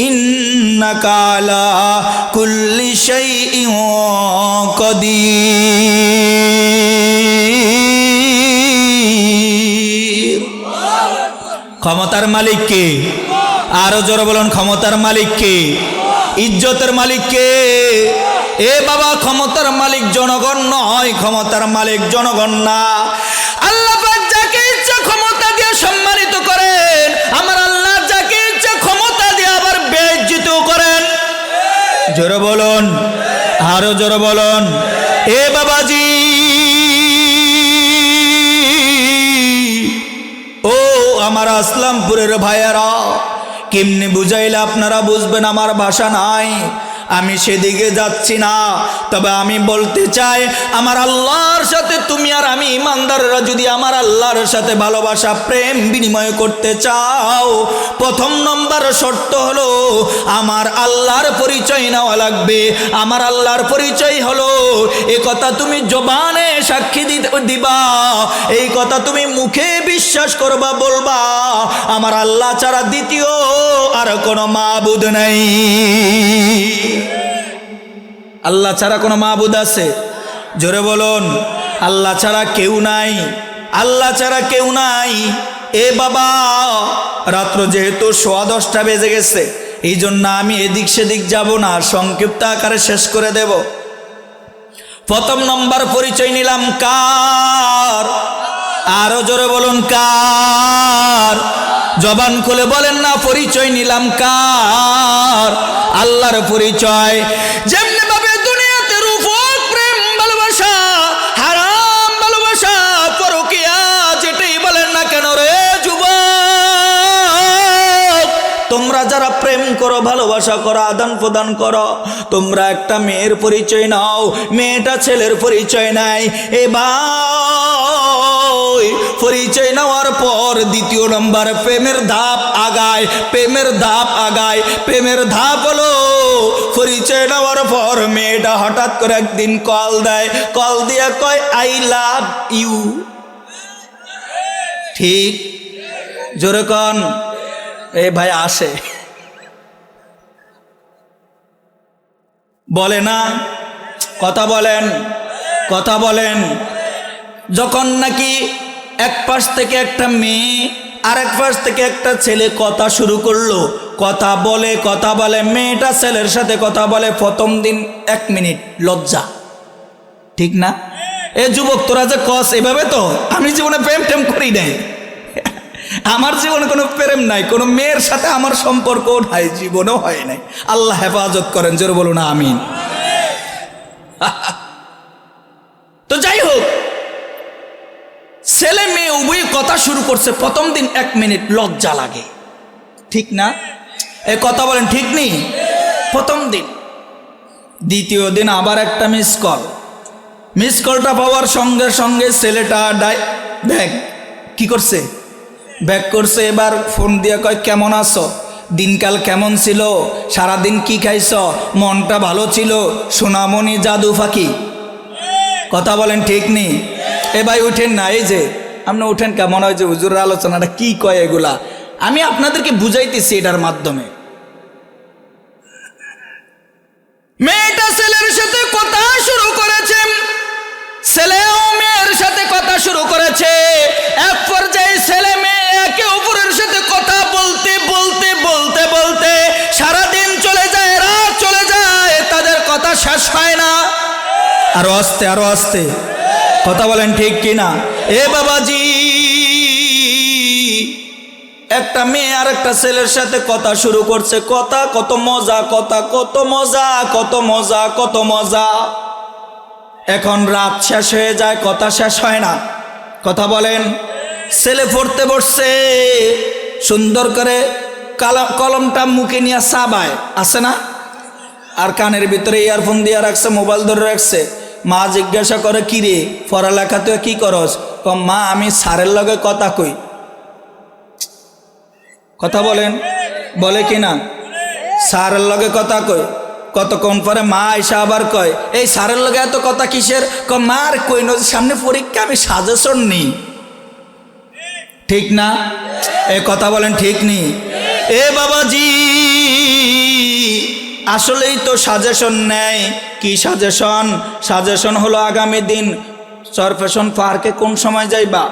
Speaker 1: ইন্নাকা আলা কুল্লি শাইইন কাদির। ক্ষমতার মালিক কে? আরো জোরে বলুন, ক্ষমতার মালিক কে? ইজ্জতের মালিক কে? এ বাবা, ক্ষমতার মালিক জনগণ নয়, ক্ষমতার মালিক জনগণ না। আল্লাহ পাক যাকে ইচ্ছা ক্ষমতা দিয়ে সম্মানিত করেন, আমার আল্লাহ যাকে ইচ্ছা ক্ষমতা দিয়ে আবার বেইজ্জত করেন। জোরে বলুন, আরো জোরে বলুন। এ বাবাজি, ও আমার আসলামপুরের ভাইয়ারা, কেমনে বুঝাইলে আপনারা বুঝবেন? আমার ভাষা নাই, আমি সেদিকে যাচ্ছি না। তবে আমি বলতে চাই, আমার আল্লাহর সাথে তুমি আর আমি ইমানদাররা যদি আমার আল্লাহর সাথে ভালোবাসা প্রেম বিনিময় করতে চাও, প্রথম নম্বর শর্ত হলো আমার আল্লাহর পরিচয় নেওয়া লাগবে। আমার আল্লাহর পরিচয় হলো, এ কথা তুমি জবানে সাক্ষী দিবা, এই কথা তুমি মুখে বিশ্বাস করবা, বলবা আমার আল্লাহ ছাড়া দ্বিতীয় আর কোনো মাবুদ নাই। আল্লাহ ছাড়া কোনো মাবুদ আছে? জোরে বলুন, আল্লাহ ছাড়া কেউ নাই, আল্লাহ ছাড়া কেউ নাই। এ বাবা, রাত্র যেহেতু 10:15 বেজে গেছে, এই জন্য আমি এদিক সেদিক যাব না, সংক্ষিপ্ত আকারে শেষ করে দেব। প্রথম নম্বর পরিচয় নিলাম কার? আরো জোরে বলুন, কার? জবান খুলে বলেন না, পরিচয় নিলাম কার? আল্লাহর পরিচয়। যেমনি ভাবে দুনিয়াতে রূপক প্রেম ভালোবাসা, হারাম ভালোবাসা, পরকীয়া, যেটাই বলেন না কেন রে যুবক, তোমরা যারা প্রেম করো, ভালোবাসা করো, আদান প্রদান করো, তোমরা একটা মেয়ের পরিচয় নাও, মেয়েটা ছেলের পরিচয় নাই। এবার পরিচয় নেওয়ার পর দ্বিতীয় নম্বর প্রেমের ধাপ আগায়। প্রেমের ধাপ আগায়। প্রেমের ধাপ হলো, পরিচয় নেওয়ার পর মেয়েটা হঠাৎ করে একদিন কল দেয়, কল দিয়া কয় আই লাভ ইউ। ঠিক? জোরে কন। এ ভাই আসে, বলে না? কথা বলেন, কথা বলেন। যখন নাকি এক পাশ থেকে একটা মেয়ে আর এক পাশ থেকে একটা ছেলে কথা শুরু করলো, কথা বলে, মেয়েটা ছেলের সাথে কথা বলে, প্রথম দিন 1 মিনিট লজ্জা, ঠিক না? এ যুবক, তোরা যে কস এভাবে, তো আমি জীবনে প্রেম টেম করি নাই। আমার জীবনে কোনো প্রেম নাই, কোনো মেয়ের সাথে আমার সম্পর্কও নাই, জীবনেও হয় নাই। আল্লাহ হেফাজত করেন, জোরে বলুন আমিন। তো যাই হোক, ছেলে মেয়ে উভয় কথা শুরু করছে। প্রথম দিন 1 মিনিট লজ্জা লাগে, ঠিক না? এই কথা বলেন, ঠিক নেই? প্রথম দিন। দ্বিতীয় দিন আবার একটা মিস কলটা পাওয়ার সঙ্গে সঙ্গে ছেলেটা ব্যাগ কি করছে, ব্যাক করছে। এবার ফোন দিয়ে কয়, কেমন আছো, দিনকাল কেমন ছিল, সারাদিন কি খাইছ, মনটা ভালো ছিল, সোনামণি জাদু ফাঁকি। কথা বলেন, ঠিক নেই? এ ভাই উঠেন না, এই যে আপনি উঠেন, কেমন হয় যে হুজুরের আলোচনাটা কি কয় এগুলা, আমি আপনাদেরকে বুঝাইতেছি এটার মাধ্যমে। মেয়েটা ছেলের সাথে কথা শুরু করেছে, ছেলেও মেয়ের সাথে কথা শুরু করেছে। এক পর্যায়ে ছেলে মেয়ে একে অপরের সাথে কথা বলতে বলতে বলতে বলতে সারাদিন চলে যায়, রাত চলে যায়, তাদের কথা শেষ হয় না। আরো আস্তে, আরো আস্তে, কথা বলেন, ঠিক কিনা? এ বাবাজি, একটা মেয়ে আর একটা ছেলের সাথে কথা শুরু করছে, কথা কত মজা, কথা কত মজা, কত মজা, কত মজা। এখন রাত শেষ হয়ে যায়, কথা শেষ হয় না। কথা বলেন, ছেলে পড়তে বসছে, সুন্দর করে কলমটা মুখে নিয়ে চাবায়, আছে না? আর কানের ভিতরে ইয়ারফোন দিয়ে রাখছে, মোবাইল ধরে রাখছে। মা জিজ্ঞাসা করে, কি রে পড়ালেখা তুই কি করস? মা আমি স্যারের লগে কথা কই। কথা বলেন, বলে কি না? স্যারের লগে কথা কই। কতক্ষণ পরে মা আইসা আবার কয়, এই স্যারের লগে এত কথা কিসের? মা আর কই না, সামনে পরীক্ষা, আমি সাজেশন নিই। ঠিক না? এ কথা বলেন, ঠিক নেই? এ বাবাজি, আসলেই তো সাজেশন নেয়। কি সাজেশন? সাজেশন হলো আগামী দিন সরফেশন পার্কে কোন সময় যাইবা,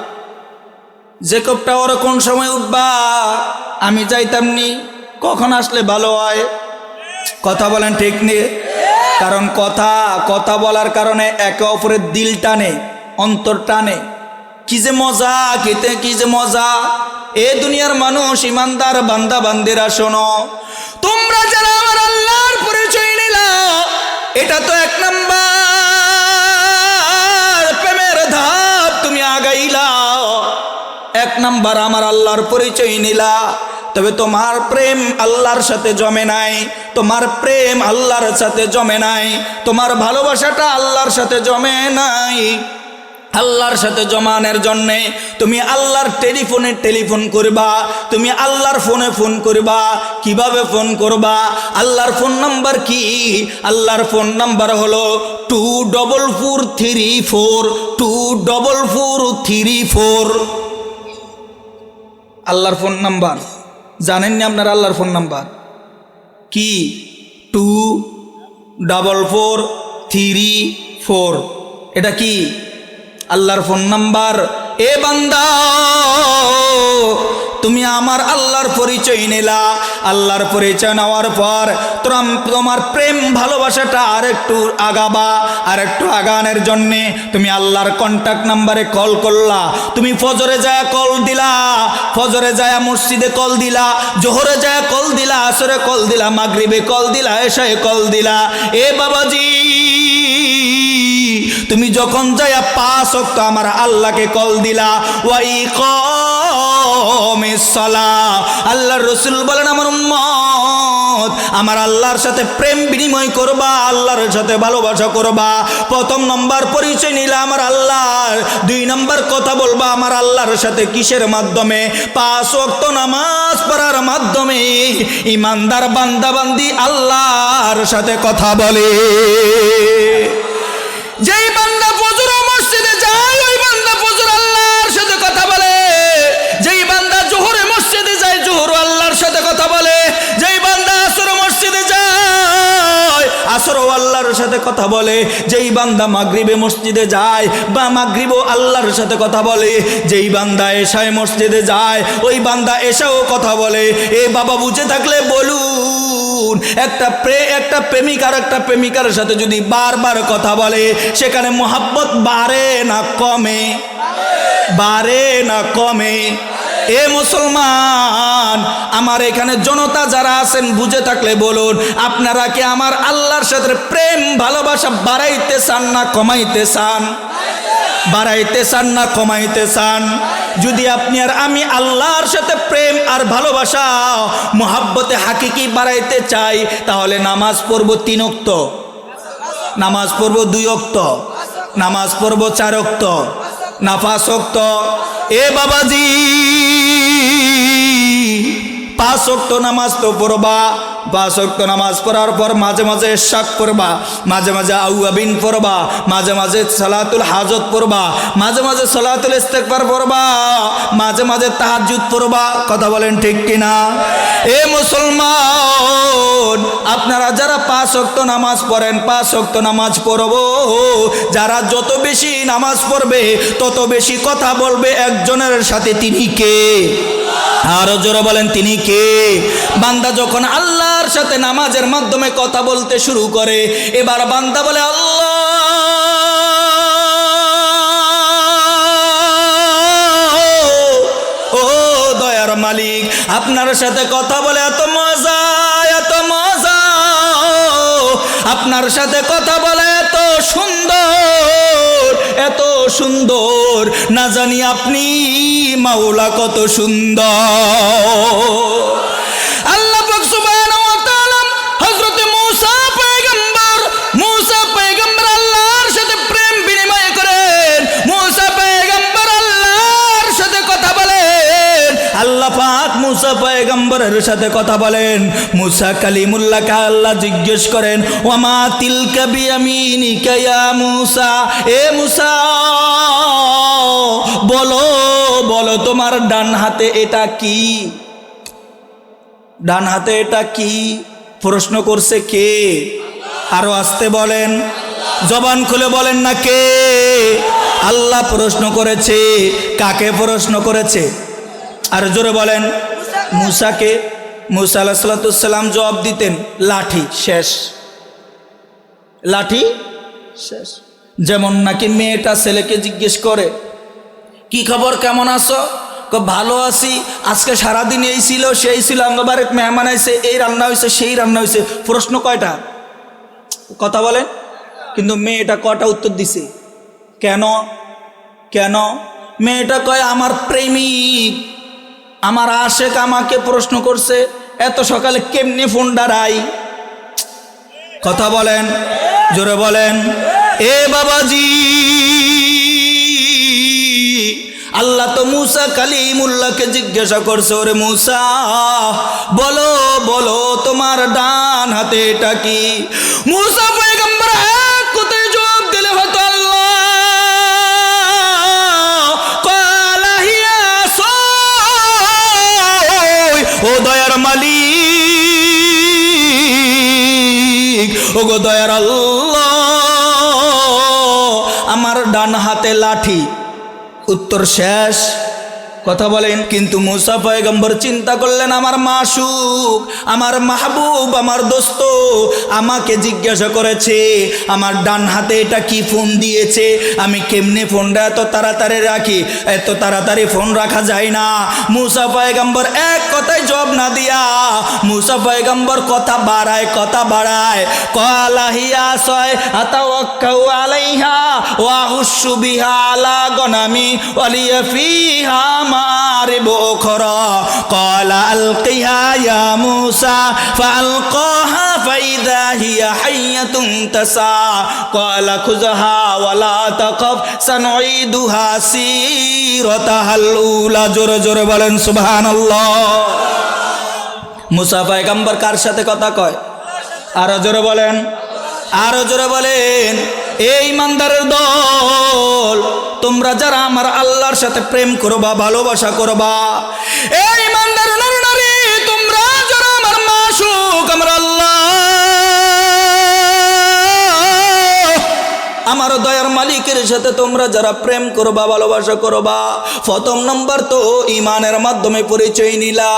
Speaker 1: জেকব টাওয়ারে কোন সময় উঠবা, আমি যাইতাম নি, কখন আসলে ভালো হয়। কথা বলেন, ঠিক নেই? কারণ কথা বলার কারণে একে অপরের দিল টানে, অন্তর টানে। কি যে মজা, কি যে মজা। এ দুনিয়ার মানুষ, ইমানদার বান্দা বান্দিরা, শোনো, তোমরা যারা আমার আল্লাহর পরিচয় নিলা, এটা তো 1 নাম্বার প্রেমের ধাপ তুমি আগাইলা। 1 নাম্বার আমার আল্লাহর পরিচয় নিলা, তবে তোমার প্রেম আল্লাহর সাথে জমে নাই, তোমার প্রেম আল্লাহর সাথে জমে নাই, তোমার ভালোবাসাটা আল্লাহর সাথে জমে নাই। আল্লাহর সাথে জমানের জন্যে তুমি আল্লাহর টেলিফোন করবা, তুমি আল্লাহর ফোনে ফোন করবা। কিভাবে ফোন করবা? আল্লাহর ফোন নাম্বার কি? আল্লাহর ফোন নাম্বার হলো 24434 24434। আল্লাহর ফোন নাম্বার জানেন না আপনারা? আল্লাহর ফোন নাম্বার কি? 24434। এটা কি? আল্লাহর ফোন নাম্বার। এ বান্দা, তুমি আমার আল্লাহর পরিচয় নিলা, আল্লাহর পরিচয় নেওয়ার পর তোমার প্রেম ভালোবাসাটা আর একটু আগাবা, আর একটু আগানোর জন্যে তুমি আল্লাহর কন্ট্যাক্ট নাম্বারে কল করলা। তুমি ফজরে যায় কল দিলা, ফজরে যায় মসজিদে কল দিলা, জোহরে যায় কল দিলা, আসরে কল দিলা, মাগরিবে কল দিলা, এশায়ে কল দিলা। এ বাবাজি, তুমি যখন যায় 5 ওয়াক্ত আমার আল্লাহকে কল দিলা, ওয়াইকামিস সালাহ। আল্লাহর রাসূল বলেন, আমার উম্মত আমার আল্লাহর সাথে প্রেম বিনিময় করবা, আল্লাহর সাথে ভালোবাসা করবা। 1 নম্বর পরিচয় নিলা আমার আল্লাহর, 2 নম্বর কথা বলবা আমার আল্লাহর সাথে কিসের মাধ্যমে? 5 ওয়াক্ত নামাজ পড়ার মাধ্যমে ইমানদার বান্দা বান্দি আল্লাহর সাথে কথা বলে। যেই বান্দা ফজর মসজিদে যায়, ওই বান্দা ফজর আল্লাহর সাথে কথা বলে। যেই বান্দা জোহরে মসজিদে যায়, জোহর আল্লাহর সাথে কথা বলে। যেই বান্দা আসর মসজিদে যায়, আসর আল্লাহর সাথে কথা বলে। যেই বান্দা মাগরিবে মসজিদে যায়, বা মাগরিবও আল্লাহর সাথে কথা বলে। যেই বান্দা এশায় মসজিদে যায়, ওই বান্দা এশাও কথা বলে। এ বাবা, বুঝে থাকলে বলুন, একটা প্রেমিক আর একটা প্রেমিকার সাথে যদি বারবার কথা বলে, সেখানে মোহাব্বত বাড়ে না কমে? বাড়ে না কমে? এ মুসলমান, আমার এখানে জনতা যারা আছেন বুঝে থাকলে বলুন, আপনারা কি আমার আল্লাহর সাথে প্রেম ভালোবাসা বাড়াইতে চান না কমাইতে চান? বাড়াইতে চান না কমাইতে চান? যদি আপনি আর আমি আল্লাহর সাথে প্রেম আর ভালোবাসা মুহাব্বতে হাকিকি বাড়াইতে চাই, তাহলে নামাজ পড়ব 3 ওয়াক্ত, নামাজ পড়ব 2 ওয়াক্ত, নামাজ পড়ব 4 ওয়াক্ত, না 5 ওয়াক্ত? এ বাবাজি, 5 ওয়াক্ত নামাজ তো পড়বা। 5 ওয়াক্ত নামাজ পড়ার পর মাঝে মাঝে ইশাক পড়বা, মাঝে মাঝে আউয়াবিন পড়বা, মাঝে মাঝে সালাতুল হাজত পড়বা, মাঝে মাঝে সালাতুল ইস্তিগফার পড়বা, মাঝে মাঝে তাহাজ্জুদ পড়বা। কথা বলেন ঠিক কিনা? এ মুসলমান, আপনারা যারা 5 ওয়াক্ত নামাজ পড়েন, 5 ওয়াক্ত নামাজ পড়বো, যারা যত বেশি নামাজ পড়বে তত বেশি কথা বলবে একজনের সাথে। তিনি কে? আরো জোরে বলেন, তিনি কে? বান্দা যখন আল্লাহর সাথে নামাজের মাধ্যমে কথা বলতে শুরু করে, এবার বান্দা বলে, আল্লাহ ও দয়ার মালিক, আপনার সাথে কথা বলে এত মজা, এত মজা, আপনার সাথে কথা বলে এত সুন্দর, এত সুন্দর, না জানি আপনি মাওলা কত সুন্দর। আল্লাহ পাক সুবহানাহু ওয়া তাআলা হযরত মুসা পয়গম্বর আল্লাহর সাথে প্রেম বিনিময় করেন। মুসা পয়গম্বর আল্লাহর সাথে কথা বলেন। আল্লাহ পাক মুসা পয়গম্বরের সাথে কথা বলেন। মুসা কালিমুল্লাহকে আল্লাহ জিজ্ঞেস করেন, ওয়ামা তিলকা বিয়ামিনিকা ইয়া মুসা, এ মুসা বলো বলো তোমার ডান হাতে এটা কি? ডান হাতে এটা কি? প্রশ্ন করছে কে? আরো আসতে বলেন, জবান খুলে বলেন না কে? আল্লাহ প্রশ্ন করেছে। কাকে প্রশ্ন করেছে? আর জোরে বলেন, মুসাকে। মুসা আলাইহিস সালাম জবাব দিতেন, লাঠি শেষ, লাঠি শেষ। যেমন নাকি মেয়েটা ছেলেকে জিজ্ঞেস করে, কি খবর, কেমন আছো? ভালো আছি, আজকে সারাদিন এই ছিল সেই ছিল, আঙ্গবারে মেহমান আইছে, এই রান্না হয়েছে সেই রান্না হয়েছে। প্রশ্ন কয়টা? কথা বলেন। কিন্তু মেয়েটা কয়টা উত্তর দিছে? কেন? কেন? মেয়েটা কয়, আমার প্রেমিক, আমার আশেক আমাকে প্রশ্ন করছে, এত সকালে কেমনে ফোন দাঁড়াই? কথা বলেন, জোরে বলেন। এ বাবাজি, আল্লাহ তো মুসা কালিমুল্লাহকে জিজ্ঞাসা করছে, ওরে মুসা বলো বলো তোমার ডান হাতে এটা কি? মুসা পয়গম্বর এক কথায় জবাব দিলে হতো, আল্লাহ ক্বালা হিয়া সাই, ও দয়ার মালিক, ও গো দয়ার আল্লাহ, আমার ডান হাতে লাঠি। উত্তর শেষ। কথা বলেন। কিন্তু মুসা পয়গম্বর চিন্তা করলেন, আমার মাসুক, আমার মাহবুব, আমার দোস্ত আমাকে জিজ্ঞাসা করেছে আমার ডান হাতে এটা কি ফোন দিয়েছে, আমি কেমনে ফোনটা এত তাড়াতাড়ি রাখি? এত তাড়াতাড়ি ফোন রাখা যায় না। মুসা পয়গম্বর এক কথায় জবাব না দিয়া মুসা পয়গম্বর কথা বাড়ায়, কথা বাড়ায়। ক্বালা হিয়া সাই আতাওয়াক্কাউ আলাইহা ওয়া আহুশু বিহা আলা গনামি ওয়া লিয়া ফিহা মারিব উখরা। ক্বালা আলকিহা ইয়া মুসা ফাআলকাহা ফাইযা হিয়া হাইয়াতুন তাসা। ক্বালা খুযহা ওয়া লা তাকাফ সানুঈদুহা সিরাতাহাল উলা। জোরে জোরে বলেন সুবহানাল্লাহ। মুসা পয়গম্বর কার সাথে কথা কয়? আরো জোরে বলেন, আরো জোরে বলেন। এই ইমানদারের দল, তোমরা যারা আমার আল্লাহর সাথে প্রেম করবা, ভালোবাসা করবা, এই ইমানদার নারী, তোমরা যারা আমার মাসুক, আমার আল্লাহ, আমার দয়ার মালিকের সাথে তোমরা যারা প্রেম করবা ভালোবাসা করবা প্রথম নম্বর তো ইমানের মাধ্যমে পরিচয় নিলা,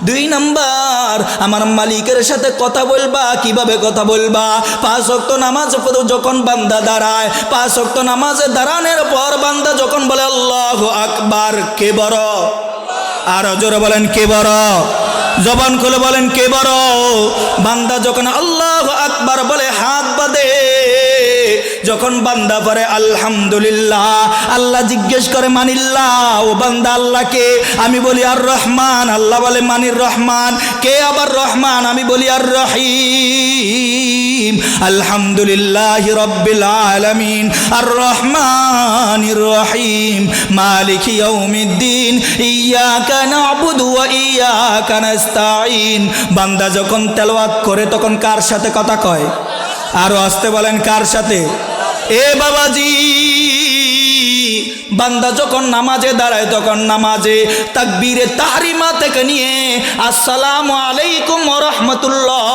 Speaker 1: 2 নম্বর আমার মালিকের সাথে কথা বলবা। কিভাবে কথা বলবা? 5 ওয়াক্ত নামাজ যখন বান্দা দাঁড়ায়, 5 ওয়াক্ত নামাজে দাঁড়ানোর পর বান্দা যখন বলে আল্লাহু আকবার, কে বড়? আরো জোরে বলেন কে বড়? জবান খুলে বলেন কে বড়? বান্দা যখন আল্লাহু আকবার বলে হাত বাঁধে, যখন বান্দা পড়ে আলহামদুলিল্লাহ, আল্লাহ জিজ্ঞেস করে মানিল্লাহ, ও বান্দা আল্লাহকে? আমি বলি আর রহমান, আল্লাহ বলে মানির রহমান। কে আবার রহমান? আমি বলি আর রহিম। আলহামদুলিল্লাহি রাব্বিল আলামিন আর রহমানির রহিম মালিকি ইয়াউমিদ্দিন ইয়্যাকা না'বুদু ওয়া ইয়্যাকা নাস্তাঈন। বান্দা যখন তেলাওয়াত করে তখন কার সাথে কথা কয়? আরো আসতে বলেন কার সাথে? এ বাবাজি, বান্দা যখন নামাজে দাঁড়ায় তখন নামাজে তাকবীরে তাহরিমা থেকে নিয়ে আসসালামু আলাইকুম ওয়া রাহমাতুল্লাহ,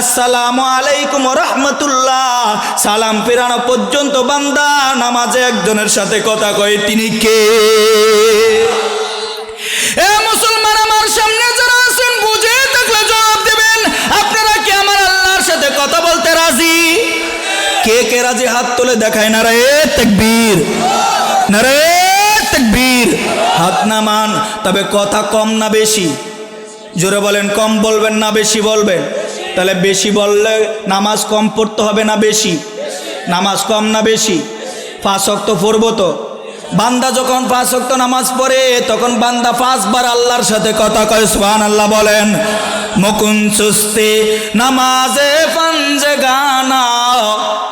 Speaker 1: আসসালামু আলাইকুম ওয়া রাহমাতুল্লাহ সালাম ফেরানো পর্যন্ত বান্দা নামাজে একজনের সাথে কথা কয়, তিনি কে? এ মুসলমান, আমার সামনে যারা আছেন বুঝে থাকলে জবাব দেবেন, আপনারা কি আমার আল্লাহর সাথে কথা বলতে রাজি? কে কে রাজি? হাত তুলে দেখায়। নারায়ে তাকবীর, নারায়ে তাকবীর। হাত নামান। তবে কথা কম না বেশি? জোরে বলেন। কম বলবেন না বেশি বলবেন? তাহলে বেশি বললে নামাজ কম পড়তে হবে না বেশি? নামাজ কম না বেশি? 5 ওয়াক্ত পড়বো তো। বান্দা যখন 5 ওয়াক্ত নামাজ পড়ে তখন বান্দা 5 বার আল্লাহর সাথে কথা কয়। সুবহানাল্লাহ বলেন। মুকুন সুস্তে নামাজে পাঞ্জে গানা,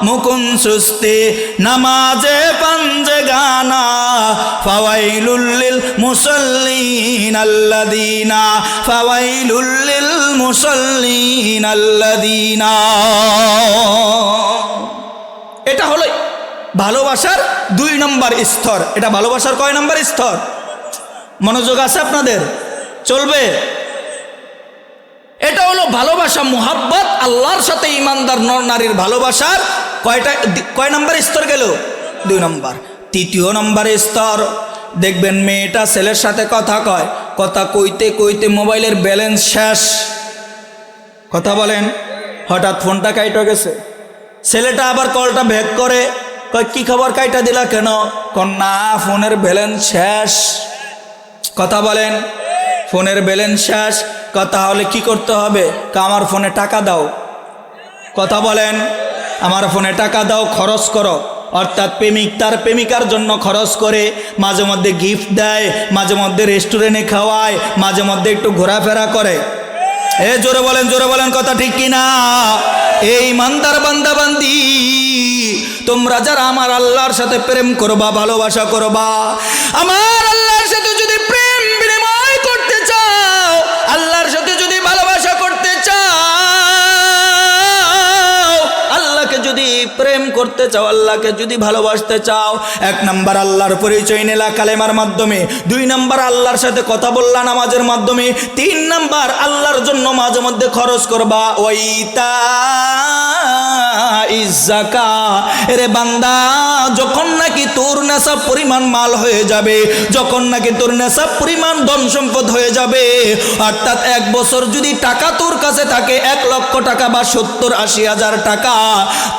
Speaker 1: মুকুন সুস্তে নামাজে পাঞ্জে গানা, ফাওয়াইলুল লিল মুসাল্লিন আল্লাযীনা, ফাওয়াইলুল লিল মুসাল্লিন আল্লাযীনা। এটা হলো ভালোবাসার 2 নম্বর স্তর। এটা ভালোবাসার কয় নম্বর স্তর? মনোযোগ আছে আপনাদের? চলবে? এটা হলো ভালোবাসা, মুহাব্বত আল্লাহর সাথে ইমানদার নর নারীর ভালোবাসার কয় নম্বর স্তর গেল? 2 নম্বর। 3য় নম্বর স্তর দেখবেন, মেয়েটা ছেলের সাথে কথা কয়, কথা কইতে কইতে মোবাইলের ব্যালেন্স শেষ। কথা বলেন। হঠাৎ ফোনটা কাইটা গেছে, ছেলেটা আবার কলটা ব্যাক করে, কয় কি খবর, কাইটা দিলা কেন? না, ফোনের ব্যালেন্স শেষ। কথা বলেন। ফোনের ব্যালেন্স শেষ। কথা হলে কি করতে হবে? আমার ফোনে টাকা দাও। কথা বলেন। আমার ফোনে টাকা দাও, খরচ করো। অর্থাৎ প্রেমিক তার প্রেমিকার জন্য খরচ করে, মাঝে মধ্যে গিফট দেয়, মাঝে মধ্যে রেস্টুরেন্টে খাওয়ায়, মাঝে মধ্যে একটু ঘোরাফেরা করে। এ জোরে বলেন, জোরে বলেন, কথা ঠিক কিনা? এই ইমানদার বান্দা বান্দি, তোমরা যারা আমার আল্লাহর সাথে প্রেম করবা ভালোবাসা করবা, আমার আল্লাহর সাথে যদি প্রেম বিনিময় করতে চাও, আল্লাহর সাথে যদি ভালোবাসা করতে চাও, আল্লাহকে যদি প্রেম করতে চাও, আল্লাহকে যদি ভালোবাসতে চাও, 1 নম্বর আল্লাহর পরিচয় নিলা কালেমার মাধ্যমে, 2 নম্বর আল্লাহর সাথে কথা বললা নামাজের মাধ্যমে, 3 নম্বর আল্লাহর জন্য মাঝে মধ্যে খরচ করবা। ওইতা ইজ্জাকা। এরে বান্দা, যখন নাকি তোর নেশাব পরিমাণ মাল হয়ে যাবে, যখন নাকি তোর নেশাব পরিমাণ ধন সম্পদ হয়ে যাবে, অর্থাৎ 1 বছর যদি টাকা তোর কাছে থাকে, 1 লক্ষ টাকা বা 70-80 হাজার টাকা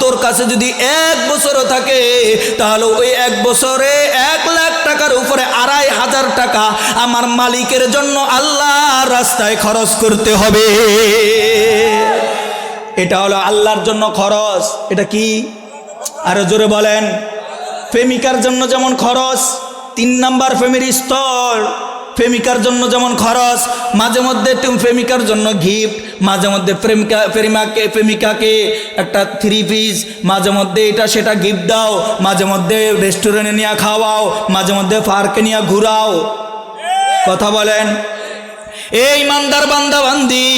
Speaker 1: তোর কাছে যদি 1 বছরও থাকে, তাহলে ওই 1 বছরে 1 লাখ টাকার উপরে 2,500 টাকা আমার মালিকের জন্য আল্লাহর রাস্তায় খরচ করতে হবে। এটা হলো আল্লাহর জন্য খরচ। এটা কি? আরো জোরে বলেন। প্রেমিকার জন্য যেমন খরচ, 3 নম্বর প্রেমের স্তর। প্রেমিকার জন্য যেমন খরচ, মাঝে মধ্যে তুমি প্রেমিকার জন্য গিফট, মাঝে মধ্যে প্রেমিকাকে একটা 3 পিস, মাঝে মধ্যে এটা সেটা গিফট দাও, মাঝে মধ্যে রেস্টুরেন্টে নিয়ে খাওয়াও, মাঝে মধ্যে পার্কে নিয়ে ঘুরাও। কথা বলেন। এই ইমানদার বান্দা বান্দি,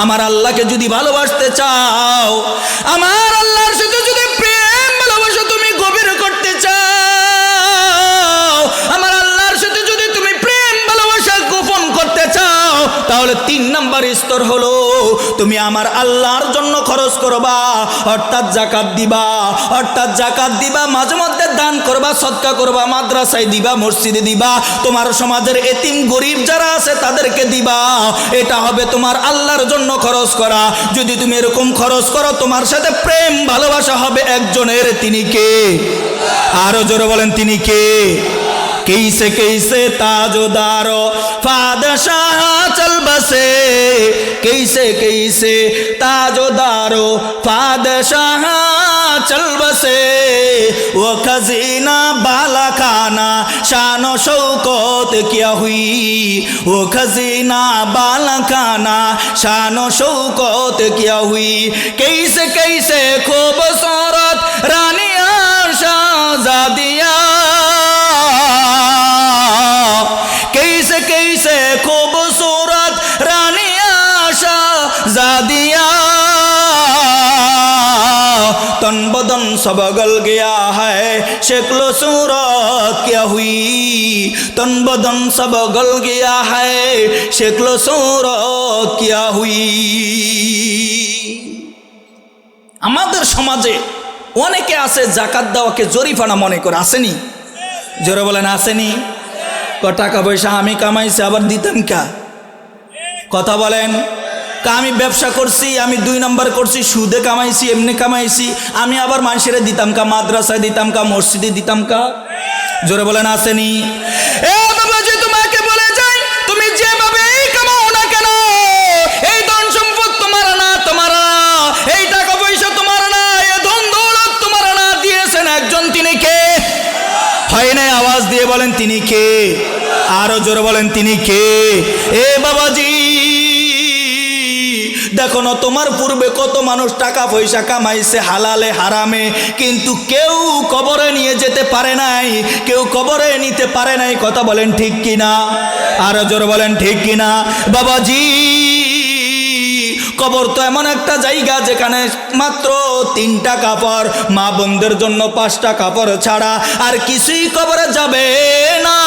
Speaker 1: আমার আল্লাহকে যদি ভালোবাসতে চাও, আমার আল্লাহর সাথে যদি প্রেম ভালোবাসা তুমি গভীর করতে চাও, আমার আল্লাহর সাথে যদি তুমি প্রেম ভালোবাসা গোপন করতে চাও, তাহলে 3 নম্বর স্তর হলো তুমি আমার আল্লাহর জন্য খরচ করবা, অর্থাৎ জাকাত দিবা, মাঝে মধ্যে দান করবা, সদকা করবা, মাদ্রাসায় দিবা, মসজিদে দিবা, তোমার সমাজের এতিম গরিব যারা আছে তাদেরকে দিবা। এটা হবে তোমার আল্লাহর জন্য খরচ করা। যদি তুমি এরকম খরচ করো, তোমার সাথে প্রেম ভালোবাসা হবে একজনের। তিনি কে? আরো জোরে বলেন, তিনি কে? कैसे कैसे ताजोदारो फादशाह चल बसे, कैसे कैसे ताजोदारो फादशाह चल बसे, वो खजीना बाला खाना शानो शौकत क्या हुई, वो खजीना बाला खाना शानो शौकत क्या हुई, कैसे कैसे खूबसूरत रानियां शाहजादियां, कैसे कैसे खूबसूरत रानियां शाहजादियां, तन बदन सब गल गया है शक्ल सूरत क्या हुई, तन बदन सब गल गया है शक्ल सूरत क्या हुई। আমাদের সমাজে অনেকে আছে জাকাত দেওয়াকে জরিফানা মনে করে, আসেনি? জোরে বলেন, আসেনি? টাকা পয়সা আমি কামাইছি আবার দিতাম কা? কথা বলেন। আমি ব্যবসা করছি, আমি 2 নম্বর করছি, সুদে কামাইছি, এমনি কামাইছি, আমি আবার মানুষের দিতাম কা, মাদ্রাসায় দিতাম কা, মসজিদে দিতাম কা? জোরে বলেন, আসেনি? এ বাবাজি, তোমাকে বলে যাই, তুমি যেভাবে কামাও না কেন, এই ধন সম্পদ তোমার না, এই টাকা পয়সা তোমার না, এই ধন দৌলত তোমার না, দিয়েছেন একজন। তিনি কে? হয় নাই? আওয়াজ দিয়ে বলেন, তিনি কে? আরো জোরে বলেন, তিনি কে? এ বাবাজি, দেখো না, তোমার পূর্বে কত মানুষ টাকা পয়সা কামাইছে হালালে হারামে, কিন্তু কেউ কবরে নিয়ে যেতে পারে নাই, কেউ কবরে নিতে পারে নাই। কথা বলেন ঠিক কিনা? আরো জোরে বলেন ঠিক কিনা? বাবাজি, কবর তো এমন একটা জায়গা যেখানে মাত্র 3টা কাপড়, মা বোনদের জন্য 5টা কাপড় ছাড়া আর কিছুই কবরে যাবে না,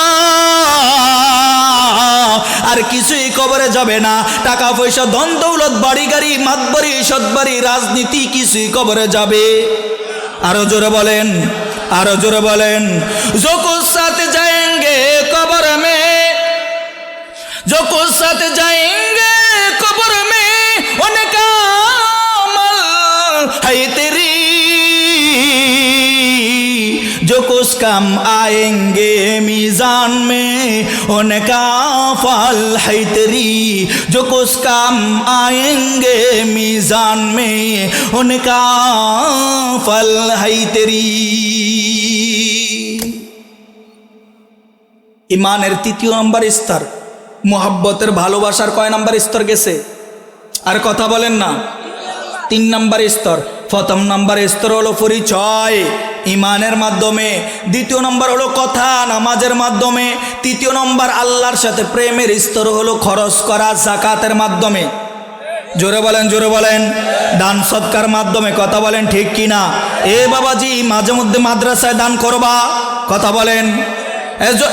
Speaker 1: আর কিছুই কবরে যাবে না। টাকা পয়সা, ধন দৌলত, বাড়ি গাড়ি, মাতবাড়ি, সৎবাড়ি, রাজনীতি, কিছুই কবরে যাবে। আরো জোরে বলেন, আরো জোরে বলেন। जो कुछ साथ जाएंगे कब्र में, जो कुछ साथ जाएंगे कब्र में, उनका अमल है तेरी, जो कुछ काम आएंगे मीज़ान में, उनका फल है तेरी, जो कुछ काम आएंगे मीज़ान में, उनका फल है तेरी। ইমানের 3য় নম্বর স্তর, মুহাব্বতের ভালোবাসার কয় নম্বর স্তর গেছে? আর কথা বলেন না। 3 নম্বর স্তর। প্রথম নম্বর স্তর হলো পরিচয়, ইমানের মাধ্যমে। 2য় নম্বর হলো কথা, নামাজের মাধ্যমে। 3য় নম্বর আল্লাহর সাথে প্রেমের স্তর হলো খরচ করা, যাকাতের মাধ্যমে। জোরে বলেন, জোরে বলেন। দান সৎকার মাধ্যমে। কথা বলেন ঠিক কিনা? এ বাবাজি, মাঝে মধ্যে মাদ্রাসায় দান করবা। কথা বলেন।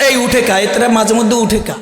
Speaker 1: এই উঠে কা, এতটা মাঝে মধ্যে উঠে কা?